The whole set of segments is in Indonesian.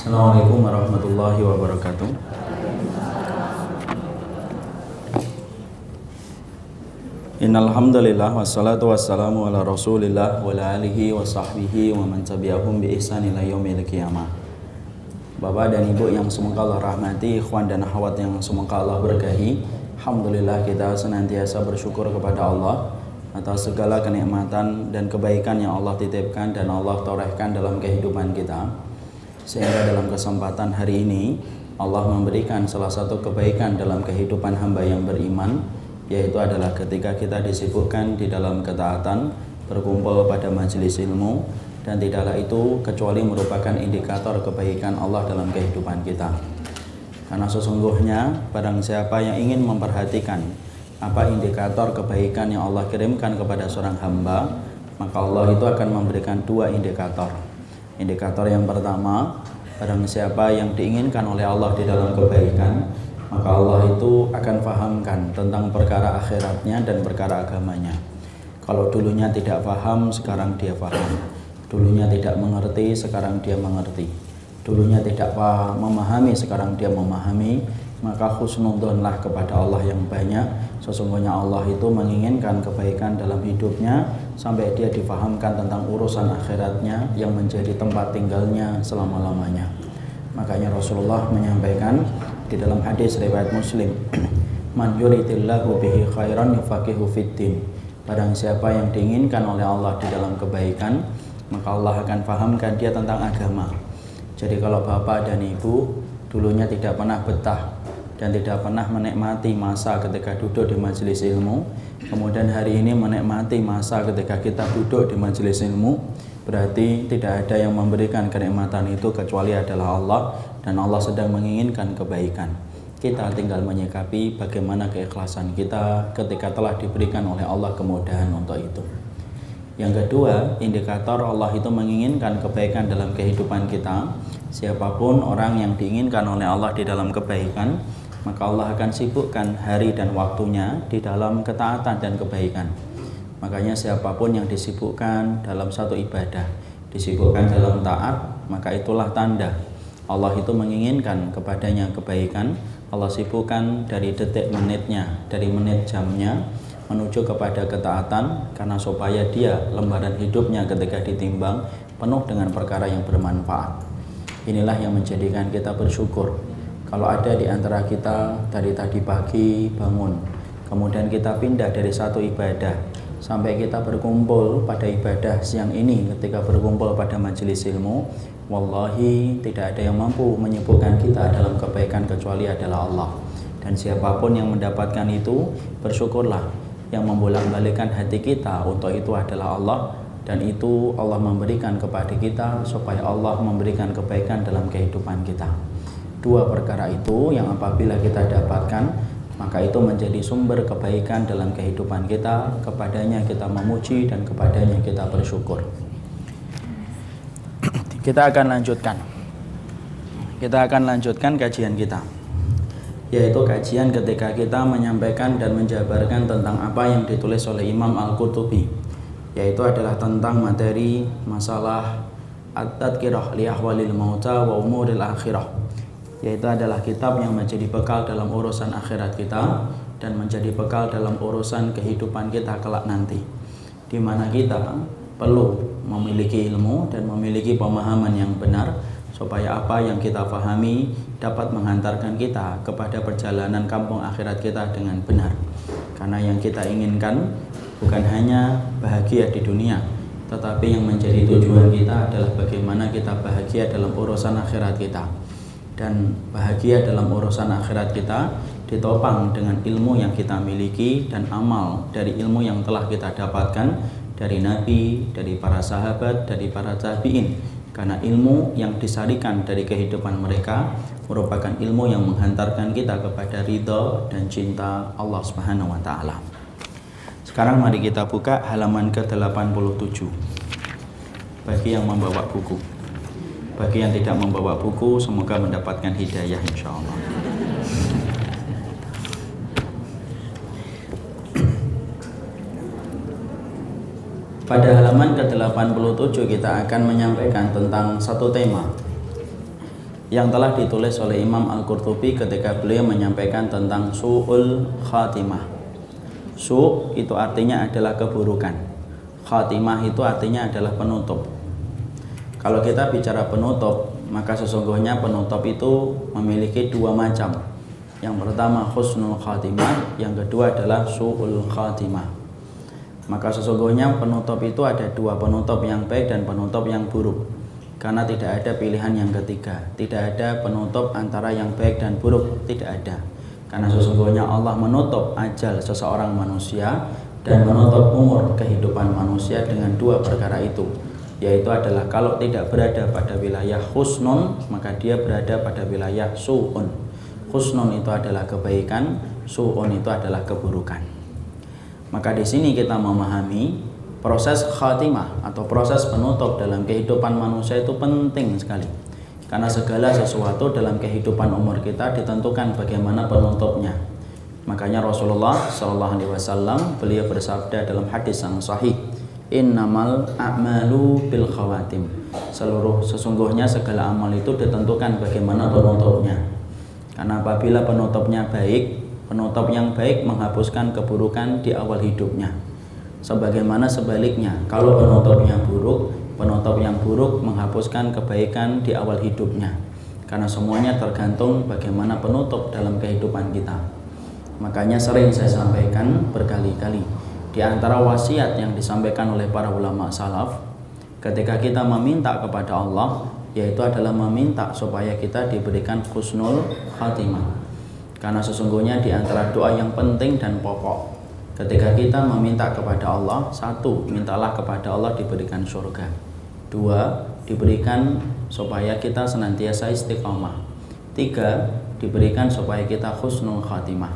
Assalamualaikum warahmatullahi wabarakatuh. Innal hamdalillah wassalatu wassalamu ala Rasulillah wa ala alihi wa sahbihi wa man tabi'ahum bi ihsan ila yaumil qiyamah. Bapak dan Ibu yang semoga Allah rahmati, ikhwan dan akhwat yang semoga Allah berkahi. Alhamdulillah kita senantiasa bersyukur kepada Allah atas segala kenikmatan dan kebaikan yang Allah titipkan dan Allah torehkan dalam kehidupan kita. Sehingga dalam kesempatan hari ini Allah memberikan salah satu kebaikan dalam kehidupan hamba yang beriman, yaitu adalah ketika kita disibukkan di dalam ketaatan, berkumpul pada majelis ilmu, dan tidaklah itu kecuali merupakan indikator kebaikan Allah dalam kehidupan kita. Karena sesungguhnya barang siapa yang ingin memperhatikan apa indikator kebaikan yang Allah kirimkan kepada seorang hamba, maka Allah itu akan memberikan dua indikator. Indikator yang pertama, barang siapa yang diinginkan oleh Allah di dalam kebaikan, maka Allah itu akan fahamkan tentang perkara akhiratnya dan perkara agamanya. Kalau dulunya tidak faham, sekarang dia faham. Dulunya tidak mengerti, sekarang dia mengerti. Dulunya tidak memahami, sekarang dia memahami. Maka husnudzonlah kepada Allah yang banyak. Sesungguhnya Allah itu menginginkan kebaikan dalam hidupnya sampai dia difahamkan tentang urusan akhiratnya yang menjadi tempat tinggalnya selama-lamanya. Makanya Rasulullah menyampaikan di dalam hadis riwayat Muslim, man yuridillahu bihi khairan yufaqihu fiddin. Barang siapa yang diinginkan oleh Allah di dalam kebaikan, maka Allah akan fahamkan dia tentang agama. Jadi kalau Bapak dan Ibu dulunya tidak pernah betah dan tidak pernah menikmati masa ketika duduk di majelis ilmu, kemudian hari ini menikmati masa ketika kita duduk di majelis ilmu, berarti tidak ada yang memberikan kenikmatan itu kecuali adalah Allah, dan Allah sedang menginginkan kebaikan. Kita tinggal menyikapi bagaimana keikhlasan kita ketika telah diberikan oleh Allah kemudahan untuk itu. Yang kedua, indikator Allah itu menginginkan kebaikan dalam kehidupan kita. Siapapun orang yang diinginkan oleh Allah di dalam kebaikan, maka Allah akan sibukkan hari dan waktunya di dalam ketaatan dan kebaikan. Makanya siapapun yang disibukkan dalam satu ibadah, disibukkan dalam taat, maka itulah tanda Allah itu menginginkan kepadanya kebaikan. Allah sibukkan dari detik menitnya, dari menit jamnya menuju kepada ketaatan, karena supaya dia lembaran hidupnya ketika ditimbang penuh dengan perkara yang bermanfaat. Inilah yang menjadikan kita bersyukur. Kalau ada di antara kita dari tadi pagi bangun, kemudian kita pindah dari satu ibadah sampai kita berkumpul pada ibadah siang ini, ketika berkumpul pada majelis ilmu, wallahi tidak ada yang mampu menyibukkan kita dalam kebaikan kecuali adalah Allah. Dan siapapun yang mendapatkan itu, bersyukurlah. Yang membolak-balikkan hati kita untuk itu adalah Allah, dan itu Allah memberikan kepada kita supaya Allah memberikan kebaikan dalam kehidupan kita. Dua perkara itu yang apabila kita dapatkan, maka itu menjadi sumber kebaikan dalam kehidupan kita. Kepadanya kita memuji dan kepadanya kita bersyukur. Kita akan lanjutkan kajian kita, yaitu kajian ketika kita menyampaikan dan menjabarkan tentang apa yang ditulis oleh Imam Al-Qurtubi, yaitu adalah tentang materi masalah At-Tadhkirah li ahwalil mauta wa umuril akhirah, yaitu adalah kitab yang menjadi bekal dalam urusan akhirat kita dan menjadi bekal dalam urusan kehidupan kita kelak nanti, di mana kita perlu memiliki ilmu dan memiliki pemahaman yang benar supaya apa yang kita pahami dapat menghantarkan kita kepada perjalanan kampung akhirat kita dengan benar. Karena yang kita inginkan bukan hanya bahagia di dunia, tetapi yang menjadi tujuan kita adalah bagaimana kita bahagia dalam urusan akhirat kita. Dan bahagia dalam urusan akhirat kita ditopang dengan ilmu yang kita miliki dan amal dari ilmu yang telah kita dapatkan dari Nabi, dari para sahabat, dari para tabi'in. Karena ilmu yang disarikan dari kehidupan mereka merupakan ilmu yang menghantarkan kita kepada ridha dan cinta Allah Subhanahu wa taala. Sekarang mari kita buka halaman ke-87. Bagi yang membawa buku. Bagi yang tidak membawa buku, semoga mendapatkan hidayah insyaallah. Pada halaman ke-87 kita akan menyampaikan tentang satu tema, yang telah ditulis oleh Imam Al-Qurtubi ketika beliau menyampaikan tentang su'ul khatimah. Su' itu artinya adalah keburukan, khatimah itu artinya adalah penutup. Kalau kita bicara penutup, maka sesungguhnya penutup itu memiliki dua macam. Yang pertama husnul khatimah, yang kedua adalah su'ul khatimah. Maka sesungguhnya penutup itu ada dua, penutup yang baik dan penutup yang buruk. Karena tidak ada pilihan yang ketiga, tidak ada penutup antara yang baik dan buruk, tidak ada. Karena sesungguhnya Allah menutup ajal seseorang manusia dan menutup umur kehidupan manusia dengan dua perkara itu, yaitu adalah kalau tidak berada pada wilayah husnun, maka dia berada pada wilayah su'un. Husnun itu adalah kebaikan, su'un itu adalah keburukan. Maka di sini kita memahami proses khatimah atau proses penutup dalam kehidupan manusia itu penting sekali. Karena segala sesuatu dalam kehidupan umur kita ditentukan bagaimana penutupnya. Makanya Rasulullah SAW beliau bersabda dalam hadis yang sahih, innamal a'malu bil khawatim. Sesungguhnya segala amal itu ditentukan bagaimana penutupnya. Karena apabila penutupnya baik, penutup yang baik menghapuskan keburukan di awal hidupnya. Sebagaimana sebaliknya, kalau penutup yang buruk menghapuskan kebaikan di awal hidupnya. Karena semuanya tergantung bagaimana penutup dalam kehidupan kita. Makanya sering saya sampaikan berkali-kali, di antara wasiat yang disampaikan oleh para ulama salaf ketika kita meminta kepada Allah, yaitu adalah meminta supaya kita diberikan husnul khatimah. Karena sesungguhnya di antara doa yang penting dan pokok ketika kita meminta kepada Allah, satu, mintalah kepada Allah diberikan surga. Dua, diberikan supaya kita senantiasa istiqamah. Tiga, diberikan supaya kita husnul khatimah.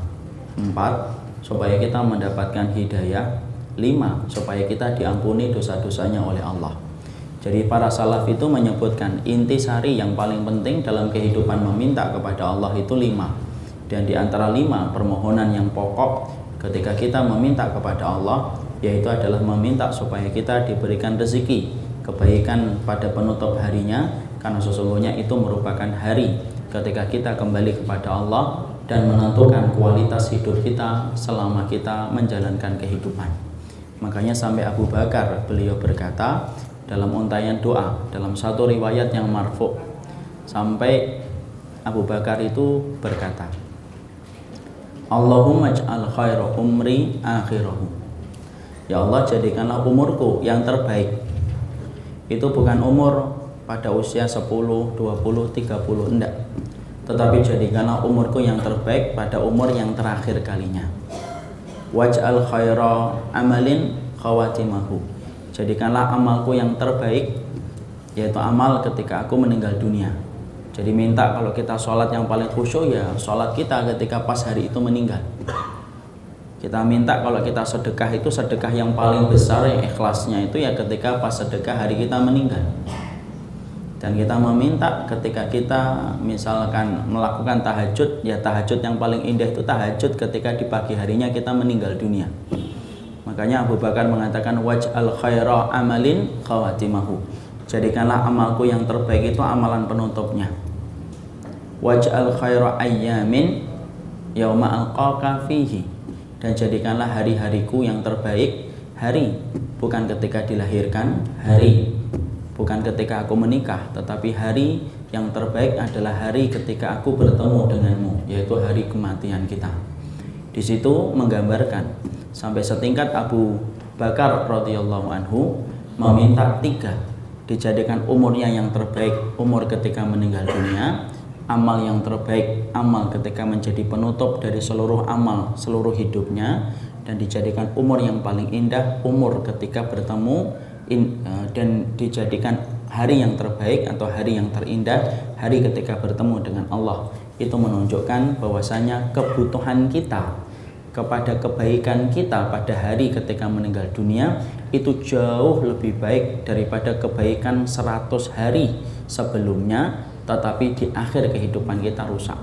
Empat, supaya kita mendapatkan hidayah. Lima, supaya kita diampuni dosa-dosanya oleh Allah. Jadi para salaf itu menyebutkan intisari yang paling penting dalam kehidupan meminta kepada Allah itu lima. Dan di antara lima permohonan yang pokok ketika kita meminta kepada Allah, yaitu adalah meminta supaya kita diberikan rezeki, kebaikan pada penutup harinya, karena sesungguhnya itu merupakan hari ketika kita kembali kepada Allah dan menentukan kualitas hidup kita selama kita menjalankan kehidupan. Makanya sampai Abu Bakar beliau berkata dalam untayan doa, dalam satu riwayat yang marfu', sampai Abu Bakar itu berkata, Allahumma ij'al khaira umri akhirahu. Ya Allah, jadikanlah umurku yang terbaik. Itu bukan umur pada usia 10, 20, 30, enggak. Tetapi jadikanlah umurku yang terbaik pada umur yang terakhir kalinya. Waj'al khaira amalin khawatimahu. Jadikanlah amalku yang terbaik, yaitu amal ketika aku meninggal dunia. Jadi minta kalau kita sholat yang paling khusyuk, ya sholat kita ketika pas hari itu meninggal. Kita minta kalau kita sedekah itu sedekah yang paling besar, yang ikhlasnya itu ya ketika pas sedekah hari kita meninggal. Dan kita meminta ketika kita misalkan melakukan tahajud, ya tahajud yang paling indah itu tahajud ketika di pagi harinya kita meninggal dunia. Makanya Abu Bakar mengatakan waj'al khaira amalin khawatimahu. Jadikanlah amalku yang terbaik itu amalan penutupnya. Waj'al khaira ayyamin yauma alqaka fihi. Dan jadikanlah hari-hariku yang terbaik, hari bukan ketika dilahirkan, hari bukan ketika aku menikah, tetapi hari yang terbaik adalah hari ketika aku bertemu denganmu, yaitu hari kematian kita. Di situ menggambarkan sampai setingkat Abu Bakar radhiyallahu anhu meminta tiga, dijadikan umurnya yang terbaik, umur ketika meninggal dunia, amal yang terbaik, amal ketika menjadi penutup dari seluruh amal seluruh hidupnya, dan dijadikan umur yang paling indah, umur ketika bertemu, dan dijadikan hari yang terbaik atau hari yang terindah, hari ketika bertemu dengan Allah. Itu menunjukkan bahwasanya kebutuhan kita kepada kebaikan kita pada hari ketika meninggal dunia itu jauh lebih baik daripada kebaikan 100 hari sebelumnya, tetapi di akhir kehidupan kita rusak.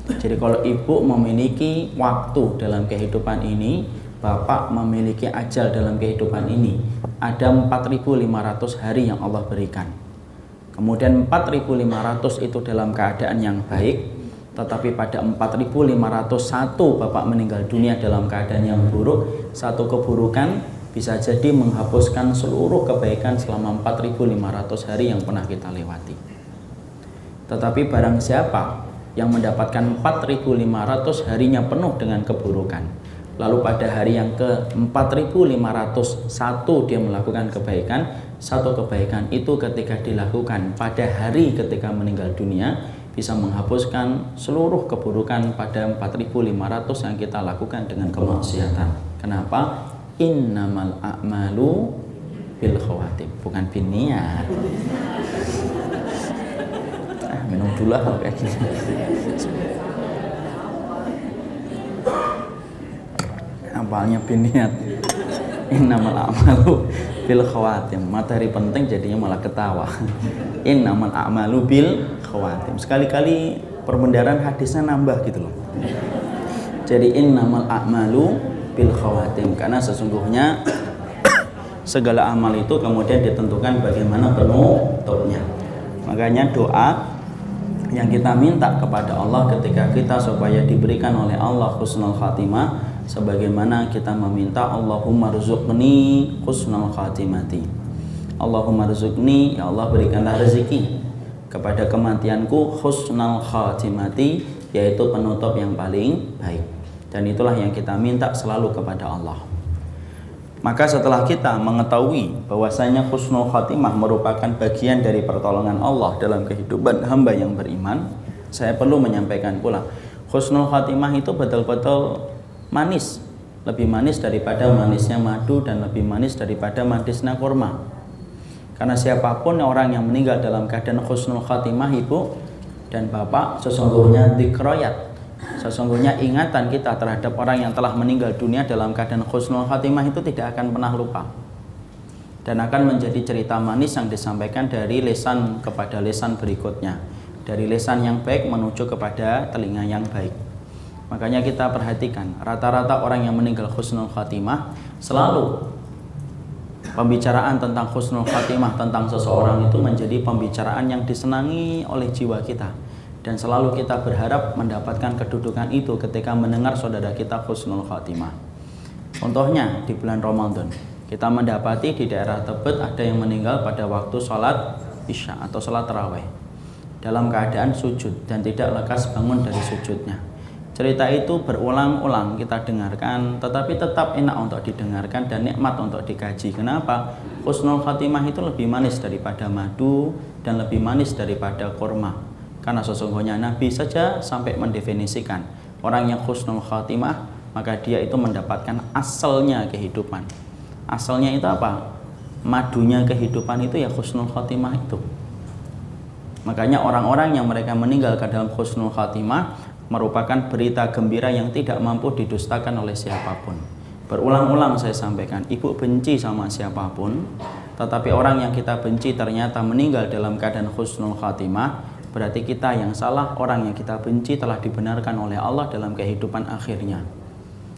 Jadi kalau ibu memiliki waktu dalam kehidupan ini, bapak memiliki ajal dalam kehidupan ini, ada 4.500 hari yang Allah berikan. Kemudian 4.500 itu dalam keadaan yang baik, tetapi pada 4.501 Bapak meninggal dunia dalam keadaan yang buruk. Satu keburukan bisa jadi menghapuskan seluruh kebaikan selama 4.500 hari yang pernah kita lewati. Tetapi barang siapa yang mendapatkan 4.500 harinya penuh dengan keburukan, lalu pada hari yang ke 4.501 dia melakukan kebaikan, satu kebaikan itu ketika dilakukan pada hari ketika meninggal dunia bisa menghapuskan seluruh keburukan pada 4.500 yang kita lakukan dengan kemaksiatan. Kenapa? Innamal a'malu bil khawatim, bukan bin niat. Minum dulu lah kayak gini. Apalnya bin niat. Innamal a'malu bil khawatim. Materi penting jadinya malah ketawa. Innamal a'malu bil khawatim. Sekali-kali perbendaharaan hadisnya nambah gitu loh. Jadi innamal a'malu bil khawatim, karena sesungguhnya segala amal itu kemudian ditentukan bagaimana penutupnya. Makanya doa yang kita minta kepada Allah ketika kita supaya diberikan oleh Allah husnul khatimah, sebagaimana kita meminta Allahumma rzuqni husnul khatimati. Allahumma rzuqni, ya Allah berikanlah rezeki kepada kematianku husnul khatimati, yaitu penutup yang paling baik. Dan itulah yang kita minta selalu kepada Allah. Maka setelah kita mengetahui bahwasanya husnul khatimah merupakan bagian dari pertolongan Allah dalam kehidupan hamba yang beriman, saya perlu menyampaikan pula, husnul khatimah itu betul-betul manis, lebih manis daripada manisnya madu dan lebih manis daripada manisnya kurma. Karena siapapun orang yang meninggal dalam keadaan husnul khatimah, ibu dan bapak, sesungguhnya dzikroyat, sesungguhnya ingatan kita terhadap orang yang telah meninggal dunia dalam keadaan husnul khatimah itu tidak akan pernah lupa, dan akan menjadi cerita manis yang disampaikan dari lisan kepada lisan berikutnya, dari lisan yang baik menuju kepada telinga yang baik. Makanya kita perhatikan, rata-rata orang yang meninggal husnul khatimah selalu pembicaraan tentang husnul khatimah, tentang seseorang itu menjadi pembicaraan yang disenangi oleh jiwa kita. Dan selalu kita berharap mendapatkan kedudukan itu ketika mendengar saudara kita husnul khatimah. Contohnya di bulan Ramadan, kita mendapati di daerah Tebet ada yang meninggal pada waktu sholat isya atau sholat tarawih dalam keadaan sujud dan tidak lekas bangun dari sujudnya. Cerita itu berulang-ulang kita dengarkan, tetapi tetap enak untuk didengarkan dan nikmat untuk dikaji. Kenapa? Husnul khatimah itu lebih manis daripada madu dan lebih manis daripada kurma. Karena sesungguhnya Nabi saja sampai mendefinisikan orang yang husnul khatimah, maka dia itu mendapatkan asalnya kehidupan. Asalnya itu apa? Madunya kehidupan itu ya husnul khatimah itu. Makanya orang-orang yang mereka meninggal ke dalam husnul khatimah merupakan berita gembira yang tidak mampu didustakan oleh siapapun. Berulang-ulang saya sampaikan, ibu benci sama siapapun, tetapi orang yang kita benci ternyata meninggal dalam keadaan husnul khatimah, berarti kita yang salah, orang yang kita benci telah dibenarkan oleh Allah dalam kehidupan akhirnya.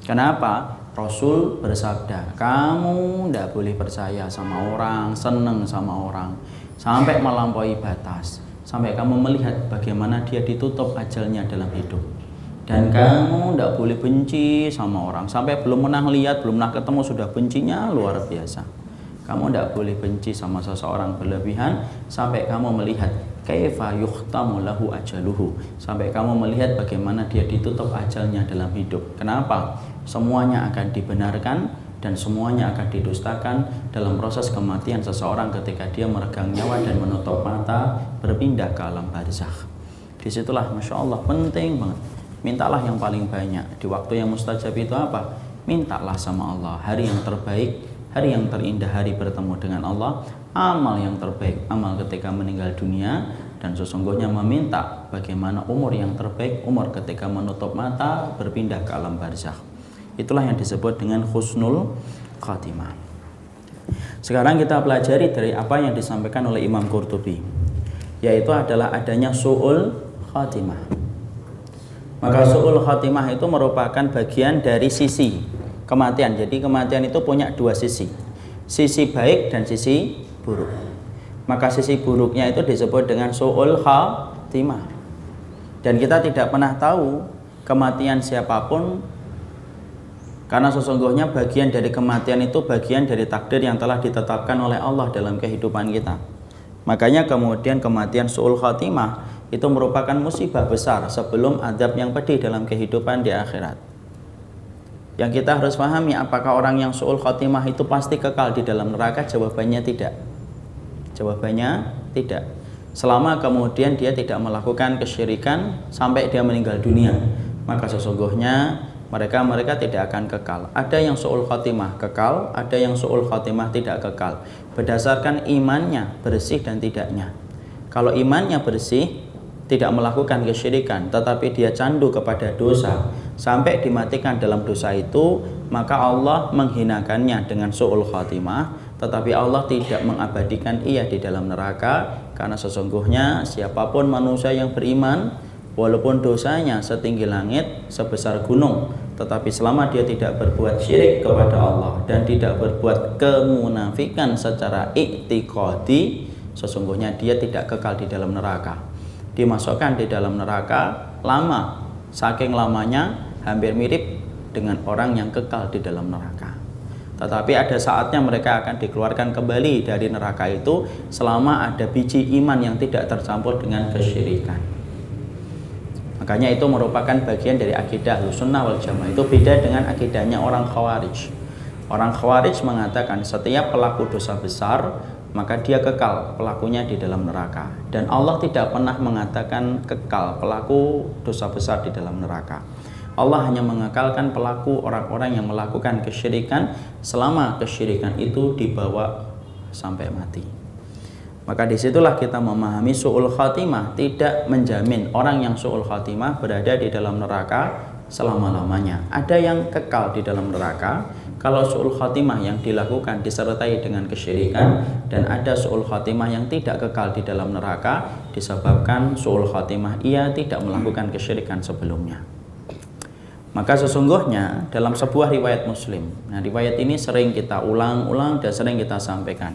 Kenapa? Rasul bersabda, kamu tidak boleh percaya sama orang, seneng sama orang, sampai melampaui batas, sampai kamu melihat bagaimana dia ditutup ajalnya dalam hidup. Dan kamu tidak boleh benci sama orang, sampai belum pernah lihat, belum pernah ketemu, sudah bencinya luar biasa. Kamu tidak boleh benci sama seseorang berlebihan, sampai kamu melihat kaifa yuhtamu lahu ajaluhu, sampai kamu melihat bagaimana dia ditutup ajalnya dalam hidup. Kenapa? Semuanya akan dibenarkan dan semuanya akan didustakan dalam proses kematian seseorang ketika dia meregang nyawa dan menutup mata berpindah ke alam barzakh. Disitulah Masya Allah penting banget, mintalah yang paling banyak. Di waktu yang mustajab itu apa? Mintalah sama Allah hari yang terbaik, hari yang terindah, hari bertemu dengan Allah, amal yang terbaik, amal ketika meninggal dunia, dan sesungguhnya meminta bagaimana umur yang terbaik, umur ketika menutup mata berpindah ke alam barzakh. Itulah yang disebut dengan husnul khatimah. Sekarang kita pelajari dari apa yang disampaikan oleh Imam Qurtubi, yaitu adalah adanya su'ul khatimah. Maka su'ul khatimah itu merupakan bagian dari sisi kematian. Jadi kematian itu punya dua sisi baik dan sisi buruk. maka sisi buruknya itu disebut dengan su'ul khatimah. Dan kita tidak pernah tahu kematian siapapun, karena sesungguhnya bagian dari kematian itu bagian dari takdir yang telah ditetapkan oleh Allah dalam kehidupan kita. Makanya kemudian kematian su'ul khatimah itu merupakan musibah besar sebelum azab yang pedih dalam kehidupan di akhirat. Yang kita harus pahami, apakah orang yang su'ul khatimah itu pasti kekal di dalam neraka? Jawabannya tidak. Jawabannya tidak. Selama kemudian dia tidak melakukan kesyirikan sampai dia meninggal dunia, maka sesungguhnya mereka tidak akan kekal. Ada yang su'ul khatimah kekal, ada yang su'ul khatimah tidak kekal, berdasarkan imannya bersih dan tidaknya. Kalau imannya bersih, tidak melakukan kesyirikan, tetapi dia candu kepada dosa sampai dimatikan dalam dosa itu, maka Allah menghinakannya dengan su'ul khatimah, tetapi Allah tidak mengabadikan ia di dalam neraka. Karena sesungguhnya siapapun manusia yang beriman, walaupun dosanya setinggi langit, sebesar gunung, tetapi selama dia tidak berbuat syirik kepada Allah dan tidak berbuat kemunafikan secara i'tiqadi, sesungguhnya dia tidak kekal di dalam neraka. Dimasukkan di dalam neraka lama, saking lamanya hampir mirip dengan orang yang kekal di dalam neraka. Tetapi ada saatnya mereka akan dikeluarkan kembali dari neraka itu selama ada biji iman yang tidak tercampur dengan kesyirikan. Makanya itu merupakan bagian dari akidah Ahlussunnah wal Jamaah. Itu beda dengan akidahnya orang Khawarij. Orang Khawarij mengatakan setiap pelaku dosa besar maka dia kekal pelakunya di dalam neraka, dan Allah tidak pernah mengatakan kekal pelaku dosa besar di dalam neraka. Allah hanya mengekalkan pelaku orang-orang yang melakukan kesyirikan selama kesyirikan itu dibawa sampai mati. Maka disitulah kita memahami su'ul khatimah tidak menjamin orang yang su'ul khatimah berada di dalam neraka selama-lamanya. Ada yang kekal di dalam neraka kalau su'ul khatimah yang dilakukan disertai dengan kesyirikan, dan ada su'ul khatimah yang tidak kekal di dalam neraka disebabkan su'ul khatimah ia tidak melakukan kesyirikan sebelumnya. Maka sesungguhnya dalam sebuah riwayat Muslim, nah riwayat ini sering kita ulang-ulang dan sering kita sampaikan.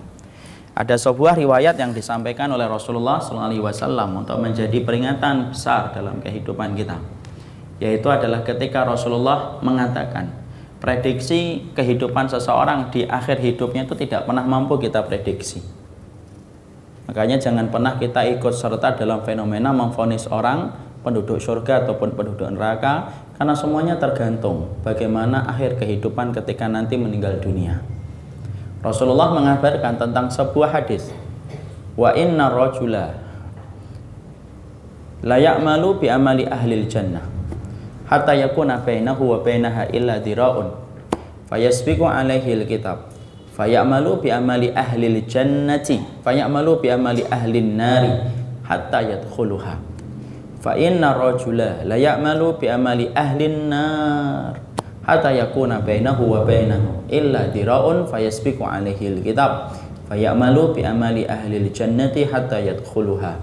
Ada sebuah riwayat yang disampaikan oleh Rasulullah SAW untuk menjadi peringatan besar dalam kehidupan kita, yaitu adalah ketika Rasulullah mengatakan prediksi kehidupan seseorang di akhir hidupnya itu tidak pernah mampu kita prediksi. Makanya jangan pernah kita ikut serta dalam fenomena memvonis orang penduduk surga ataupun penduduk neraka, karena semuanya tergantung bagaimana akhir kehidupan ketika nanti meninggal dunia. Rasulullah mengabarkan tentang sebuah hadis, wa inna rajula la ya'malu bi amali ahlil jannah hatta yakuna bainahu wa bainaha illa dira'un fayasbiqu alaihi alkitab fayamalu bi amali ahlil jannati fayamalu bi amali ahlin nari hatta yadkhuluha fa inna rajula la ya'malu bi amali ahlin nar hatta yakuna bainahu wa bainahu illa dira'un fayasbiqu alaihi alkitab fayamalu bi amali ahlil jannati hatta yadkhuluha.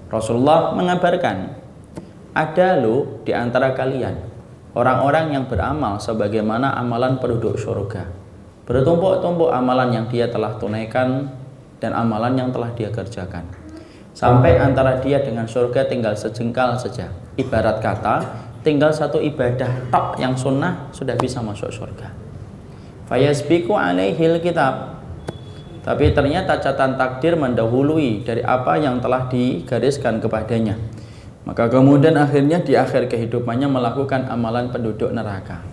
Rasulullah mengabarkan, ada loh di antara kalian orang-orang yang beramal sebagaimana amalan penduduk surga, bertumpuk-tumpuk amalan yang dia telah tunaikan dan amalan yang telah dia kerjakan, sampai antara dia dengan surga tinggal sejengkal saja. Ibarat kata tinggal satu ibadah tok yang sunnah sudah bisa masuk surga. Fayasbiqu alaihil kitab, tapi ternyata catatan takdir mendahului dari apa yang telah digariskan kepadanya. Maka kemudian akhirnya di akhir kehidupannya melakukan amalan penduduk neraka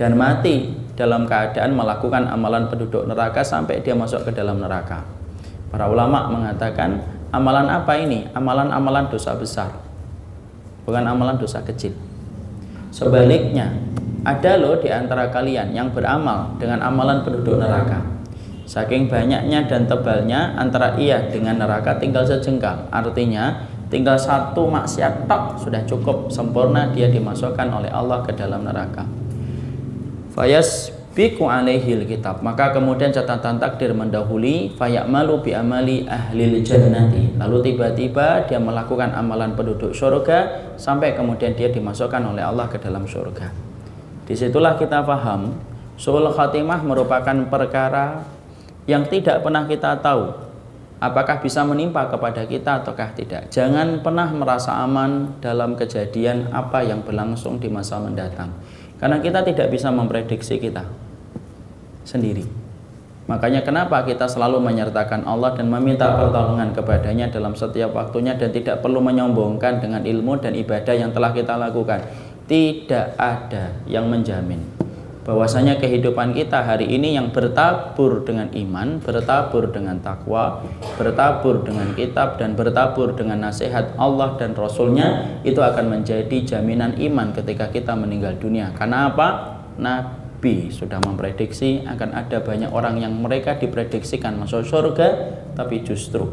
dan mati dalam keadaan melakukan amalan penduduk neraka sampai dia masuk ke dalam neraka. Para ulama mengatakan, amalan apa ini? Amalan-amalan dosa besar, bukan amalan dosa kecil. Sebaliknya, ada loh di antara kalian yang beramal dengan amalan penduduk neraka. Saking banyaknya dan tebalnya antara ia dengan neraka tinggal sejengkal. Artinya tinggal satu maksiat tok sudah cukup sempurna dia dimasukkan oleh Allah ke dalam neraka. Fayasbiqu alaihil kitab, maka kemudian catatan takdir mendahului, fayamalu bi amali ahlil jannati, lalu tiba-tiba dia melakukan amalan penduduk surga sampai kemudian dia dimasukkan oleh Allah ke dalam surga. Disitulah kita paham su'ul khatimah merupakan perkara yang tidak pernah kita tahu apakah bisa menimpa kepada kita ataukah tidak. Jangan pernah merasa aman dalam kejadian apa yang berlangsung di masa mendatang, karena kita tidak bisa memprediksi kita sendiri. Makanya kenapa kita selalu menyertakan Allah dan meminta pertolongan kepadanya dalam setiap waktunya, dan tidak perlu menyombongkan dengan ilmu dan ibadah yang telah kita lakukan. Tidak ada yang menjamin bahwasanya kehidupan kita hari ini yang bertabur dengan iman, bertabur dengan takwa, bertabur dengan kitab, dan bertabur dengan nasihat Allah dan Rasulnya, itu akan menjadi jaminan iman ketika kita meninggal dunia. Karena apa? Nabi sudah memprediksi akan ada banyak orang yang mereka diprediksikan masuk surga, tapi justru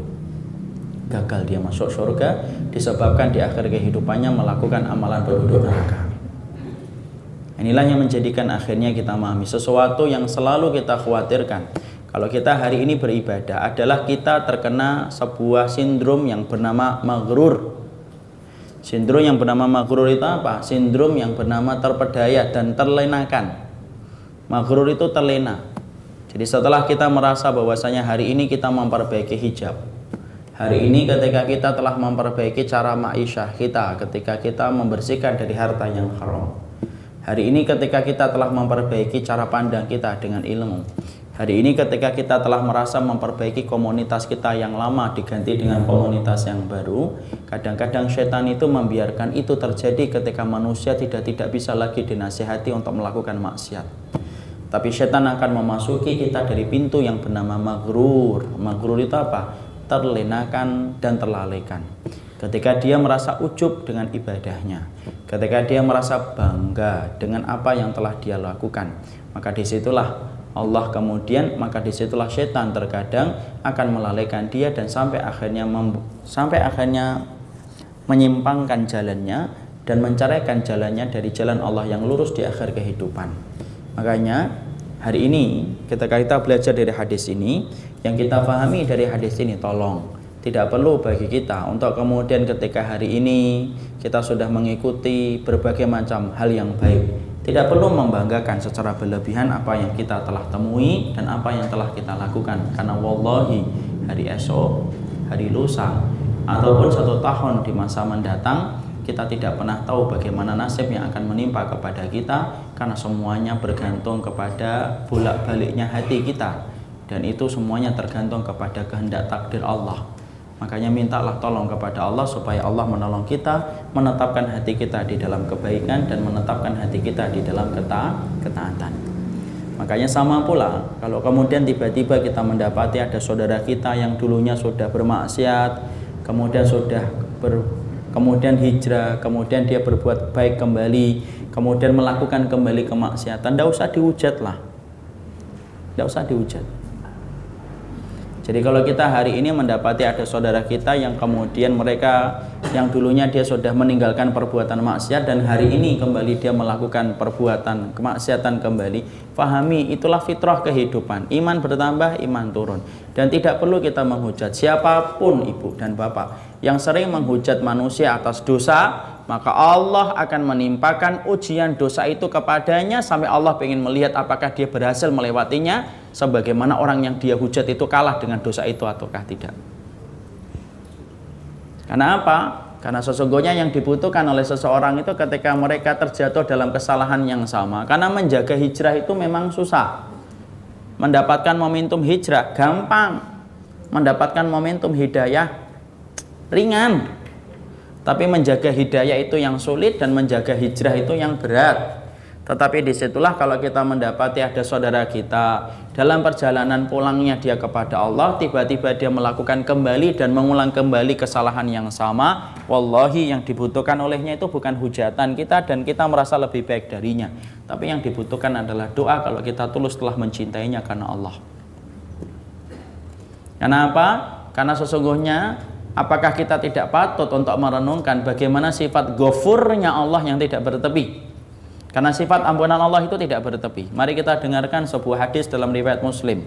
gagal dia masuk surga disebabkan di akhir kehidupannya melakukan amalan penduduk neraka. Inilah yang menjadikan akhirnya kita memahami sesuatu yang selalu kita khawatirkan kalau kita hari ini beribadah adalah kita terkena sebuah sindrom yang bernama maghrur. Sindrom yang bernama maghrur itu apa? Sindrom yang bernama terpedaya dan terlenakan. Maghrur itu terlena. Jadi setelah kita merasa bahwasanya hari ini kita memperbaiki hijab, hari ini ketika kita telah memperbaiki cara ma'isyah kita, ketika kita membersihkan dari harta yang haram, hari ini ketika kita telah memperbaiki cara pandang kita dengan ilmu, hari ini ketika kita telah merasa memperbaiki komunitas kita yang lama diganti dengan komunitas yang baru, kadang-kadang setan itu membiarkan itu terjadi ketika manusia tidak bisa lagi dinasihati untuk melakukan maksiat. Tapi setan akan memasuki kita dari pintu yang bernama maghrur. Maghrur itu apa? Terlenakan dan terlalaikan. Ketika dia merasa ujub dengan ibadahnya, ketika dia merasa bangga dengan apa yang telah dia lakukan, maka disitulah Allah kemudian, maka disitulah setan terkadang akan melalaikan dia dan sampai akhirnya menyimpangkan jalannya dan menceraikan jalannya dari jalan Allah yang lurus di akhir kehidupan. Makanya hari ini ketika kita belajar dari hadis ini, yang kita pahami dari hadis ini, tolong tidak perlu bagi kita untuk kemudian ketika hari ini kita sudah mengikuti berbagai macam hal yang baik, tidak perlu membanggakan secara berlebihan apa yang kita telah temui dan apa yang telah kita lakukan. Karena wallahi hari esok, hari lusa, ataupun 1 tahun di masa mendatang, kita tidak pernah tahu bagaimana nasib yang akan menimpa kepada kita, karena semuanya bergantung kepada bolak-baliknya hati kita, dan itu semuanya tergantung kepada kehendak takdir Allah. Makanya mintalah tolong kepada Allah supaya Allah menolong kita, menetapkan hati kita di dalam kebaikan dan menetapkan hati kita di dalam ketaatan. Makanya sama pula kalau kemudian tiba-tiba kita mendapati ada saudara kita yang dulunya sudah bermaksiat, kemudian hijrah, kemudian dia berbuat baik kembali, kemudian melakukan kembali kemaksiatan, tidak usah dihujat lah, tidak usah dihujat. Jadi kalau kita hari ini mendapati ada saudara kita yang kemudian mereka yang dulunya dia sudah meninggalkan perbuatan maksiat dan hari ini kembali dia melakukan perbuatan kemaksiatan kembali, fahami itulah fitrah kehidupan. Iman bertambah, iman turun. Dan tidak perlu kita menghujat siapapun ibu dan bapak yang sering menghujat manusia atas dosa, maka Allah akan menimpakan ujian dosa itu kepadanya sampai Allah ingin melihat apakah dia berhasil melewatinya, sebagaimana orang yang dia hujat itu kalah dengan dosa itu ataukah tidak. Karena apa? Karena sesungguhnya yang dibutuhkan oleh seseorang itu ketika mereka terjatuh dalam kesalahan yang sama, karena menjaga hijrah itu memang susah. Mendapatkan momentum hijrah gampang, mendapatkan momentum hidayah ringan. Tapi menjaga hidayah itu yang sulit dan menjaga hijrah itu yang berat. Tetapi disitulah kalau kita mendapati ada saudara kita dalam perjalanan pulangnya dia kepada Allah, tiba-tiba dia melakukan kembali dan mengulang kembali kesalahan yang sama, wallahi yang dibutuhkan olehnya itu bukan hujatan kita dan kita merasa lebih baik darinya, tapi yang dibutuhkan adalah doa kalau kita tulus telah mencintainya karena Allah. Karena apa? Karena sesungguhnya apakah kita tidak patut untuk merenungkan bagaimana sifat ghafurnya Allah yang tidak bertepi? Karena sifat ampunan Allah itu tidak bertepi. Mari kita dengarkan sebuah hadis dalam riwayat Muslim.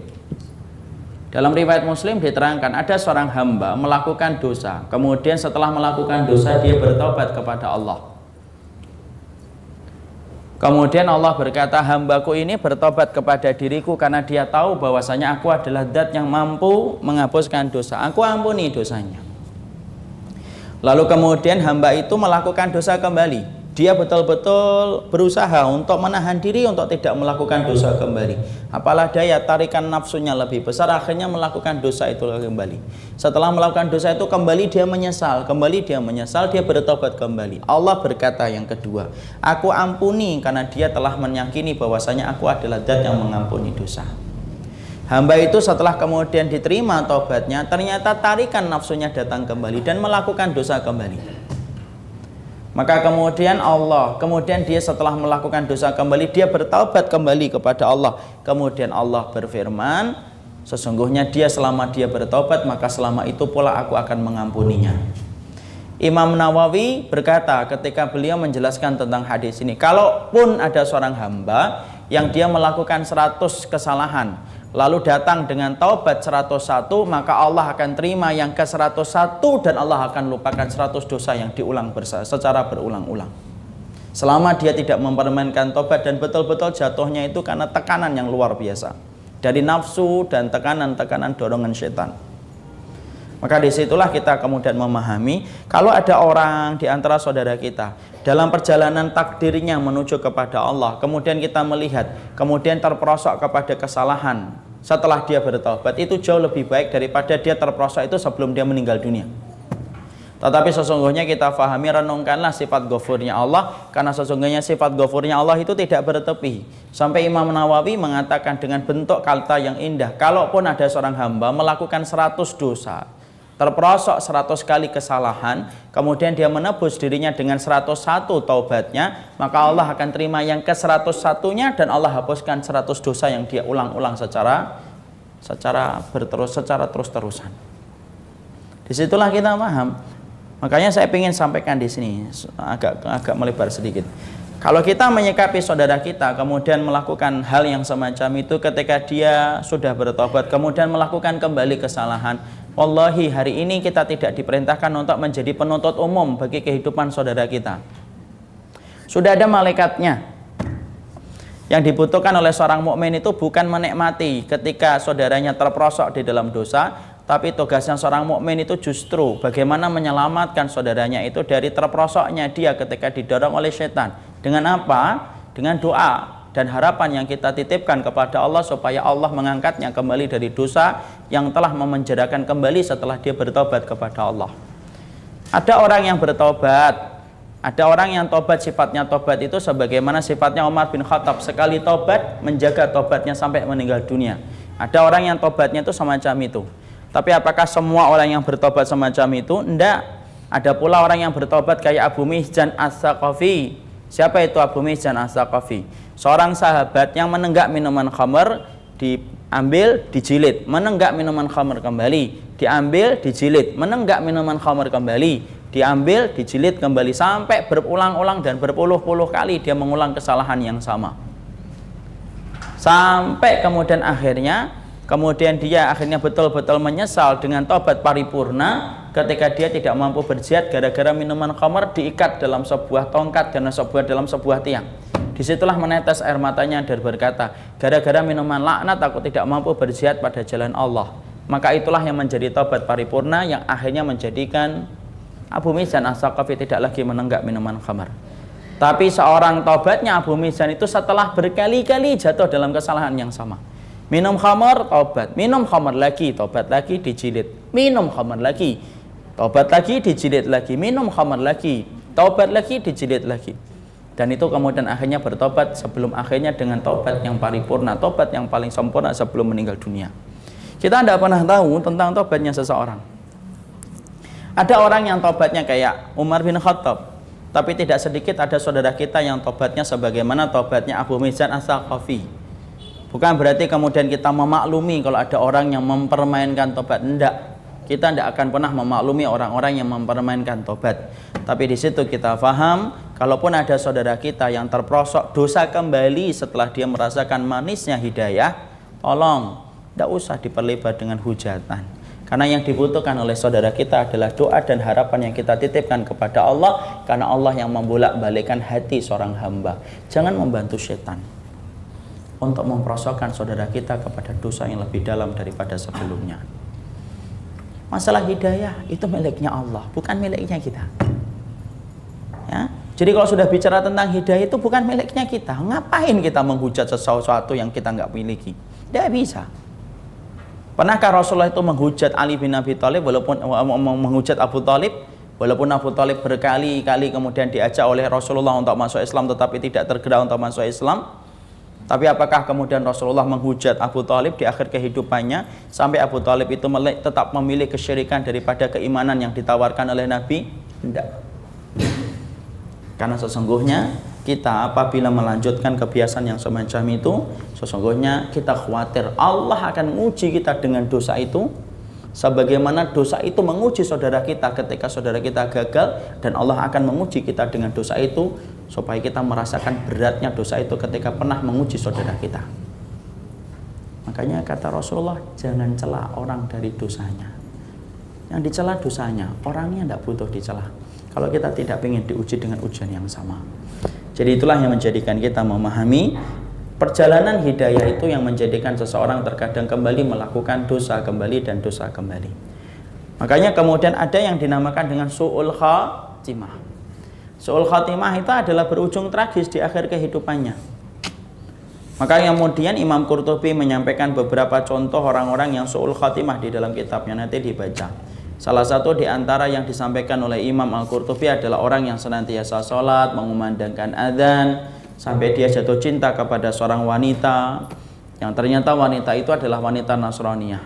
Dalam riwayat Muslim diterangkan ada seorang hamba melakukan dosa, kemudian setelah melakukan dosa dia bertobat kepada Allah. Kemudian Allah berkata, hambaku ini bertobat kepada diriku karena dia tahu bahwasanya aku adalah zat yang mampu menghapuskan dosa. Aku ampuni dosanya. Lalu kemudian hamba itu melakukan dosa kembali. Dia betul-betul berusaha untuk menahan diri untuk tidak melakukan dosa kembali. Apalah daya, tarikan nafsunya lebih besar, akhirnya melakukan dosa itu kembali. Setelah melakukan dosa itu kembali dia menyesal, dia bertobat kembali. Allah berkata yang kedua, aku ampuni karena dia telah meyakini bahwasanya aku adalah zat yang mengampuni dosa. Hamba itu setelah kemudian diterima taubatnya, ternyata tarikan nafsunya datang kembali dan melakukan dosa kembali. Maka kemudian dia setelah melakukan dosa kembali, dia bertaubat kembali kepada Allah. Kemudian Allah berfirman, sesungguhnya dia selama dia bertaubat, maka selama itu pula aku akan mengampuninya. Imam Nawawi berkata ketika beliau menjelaskan tentang hadis ini, kalaupun ada seorang hamba yang dia melakukan 100 kesalahan, lalu datang dengan taubat 101, maka Allah akan terima yang ke 101 dan Allah akan lupakan 100 dosa yang diulang secara berulang-ulang. Selama dia tidak mempermainkan taubat dan betul-betul jatuhnya itu karena tekanan yang luar biasa dari nafsu dan tekanan-tekanan dorongan setan. Maka disitulah kita kemudian memahami kalau ada orang di antara saudara kita dalam perjalanan takdirnya menuju kepada Allah, kemudian kita melihat, kemudian terperosok kepada kesalahan setelah dia bertaubat, itu jauh lebih baik daripada dia terperosok itu sebelum dia meninggal dunia. Tetapi sesungguhnya kita fahami, renungkanlah sifat ghafurnya Allah, karena sesungguhnya sifat ghafurnya Allah itu tidak bertepi. Sampai Imam Nawawi mengatakan dengan bentuk kata yang indah, kalaupun ada seorang hamba melakukan 100 dosa, terperosok 100 kali kesalahan, kemudian dia menebus dirinya dengan 101 taubatnya, maka Allah akan terima yang ke 101-nya dan Allah hapuskan 100 dosa yang dia ulang-ulang secara terus-terusan. Disitulah kita paham. Makanya saya ingin sampaikan di sini agak melebar sedikit. Kalau kita menyikapi saudara kita kemudian melakukan hal yang semacam itu ketika dia sudah bertobat kemudian melakukan kembali kesalahan, wallahi hari ini kita tidak diperintahkan untuk menjadi penuntut umum bagi kehidupan saudara kita. Sudah ada malaikatnya. Yang dibutuhkan oleh seorang mukmin itu bukan menikmati ketika saudaranya terperosok di dalam dosa, tapi tugasnya seorang mukmin itu justru bagaimana menyelamatkan saudaranya itu dari terperosoknya dia ketika didorong oleh setan. Dengan apa? Dengan doa dan harapan yang kita titipkan kepada Allah supaya Allah mengangkatnya kembali dari dosa yang telah memenjarakan kembali setelah dia bertobat kepada Allah. Ada orang yang bertobat, ada orang yang tobat, sifatnya tobat itu sebagaimana sifatnya Umar bin Khattab, sekali tobat menjaga tobatnya sampai meninggal dunia. Ada orang yang tobatnya itu semacam itu. Tapi apakah semua orang yang bertobat semacam itu? Tidak. Ada pula orang yang bertobat kayak Abu Mihjan As-Saqafi. Siapa itu Abu Mihjan As-Saqafi? Seorang sahabat yang menenggak minuman khamr, diambil, dijilid, menenggak minuman khamr kembali, diambil, dijilid, menenggak minuman khamr kembali, diambil, dijilid kembali, sampai berulang-ulang dan berpuluh-puluh kali dia mengulang kesalahan yang sama. Sampai kemudian dia akhirnya betul-betul menyesal dengan taubat paripurna ketika dia tidak mampu berjihad gara-gara minuman khamr diikat dalam sebuah tongkat dan dalam sebuah tiang. Disitulah menetes air matanya dan berkata, gara-gara minuman laknat aku tidak mampu berjihad pada jalan Allah. Maka itulah yang menjadi taubat paripurna yang akhirnya menjadikan Abu Mihjan As-Saqafi tidak lagi menenggak minuman khamr. Tapi seorang taubatnya Abu Mihjan itu setelah berkali-kali jatuh dalam kesalahan yang sama. Minum khamr, taubat, minum khamr lagi, taubat lagi, dijilid, minum khamr lagi, taubat lagi, dijilid lagi, minum khamr lagi, taubat lagi, dijilid lagi. Dan itu kemudian akhirnya bertobat sebelum akhirnya dengan taubat yang paripurna, taubat yang paling sempurna sebelum meninggal dunia. Kita tidak pernah tahu tentang taubatnya seseorang. Ada orang yang taubatnya kayak Umar bin Khattab, tapi tidak sedikit ada saudara kita yang taubatnya sebagaimana taubatnya Abu Mihjan As-Saqafi. Bukan berarti kemudian kita memaklumi kalau ada orang yang mempermainkan tobat. Tidak. Kita tidak akan pernah memaklumi orang-orang yang mempermainkan tobat. Tapi di situ kita faham, kalaupun ada saudara kita yang terperosok dosa kembali setelah dia merasakan manisnya hidayah, tolong tidak usah diperlebar dengan hujatan. Karena yang dibutuhkan oleh saudara kita adalah doa dan harapan yang kita titipkan kepada Allah, karena Allah yang membolak-balikkan hati seorang hamba. Jangan membantu setan untuk memperosokkan saudara kita kepada dosa yang lebih dalam daripada sebelumnya. Masalah hidayah itu miliknya Allah, bukan miliknya kita. Ya. Jadi kalau sudah bicara tentang hidayah itu bukan miliknya kita. Ngapain kita menghujat sesuatu yang kita nggak miliki? Tidak bisa. Pernahkah Rasulullah itu menghujat Ali bin Abi Thalib walaupun menghujat Abu Thalib, walaupun Abu Thalib berkali-kali kemudian diajak oleh Rasulullah untuk masuk Islam tetapi tidak tergerak untuk masuk Islam? Tapi apakah kemudian Rasulullah menghujat Abu Thalib di akhir kehidupannya sampai Abu Thalib itu tetap memilih kesyirikan daripada keimanan yang ditawarkan oleh Nabi? Tidak. Karena sesungguhnya kita apabila melanjutkan kebiasaan yang semacam itu, sesungguhnya kita khawatir Allah akan menguji kita dengan dosa itu, sebagaimana dosa itu menguji saudara kita ketika saudara kita gagal, dan Allah akan menguji kita dengan dosa itu supaya kita merasakan beratnya dosa itu ketika pernah menguji saudara kita. Makanya kata Rasulullah, jangan cela orang dari dosanya. Yang dicela dosanya, orangnya tidak butuh dicela. Kalau kita tidak ingin diuji dengan ujian yang sama. Jadi itulah yang menjadikan kita memahami perjalanan hidayah itu yang menjadikan seseorang terkadang kembali melakukan dosa kembali dan dosa kembali. Makanya kemudian ada yang dinamakan dengan su'ul khatimah. Su'ul khatimah itu adalah berujung tragis di akhir kehidupannya. Maka kemudian Imam Qurtubi menyampaikan beberapa contoh orang-orang yang su'ul khatimah di dalam kitabnya, nanti dibaca. Salah satu di antara yang disampaikan oleh Imam Al-Qurtubi adalah orang yang senantiasa sholat, mengumandangkan adzan, sampai dia jatuh cinta kepada seorang wanita, yang ternyata wanita itu adalah wanita Nasraniyah.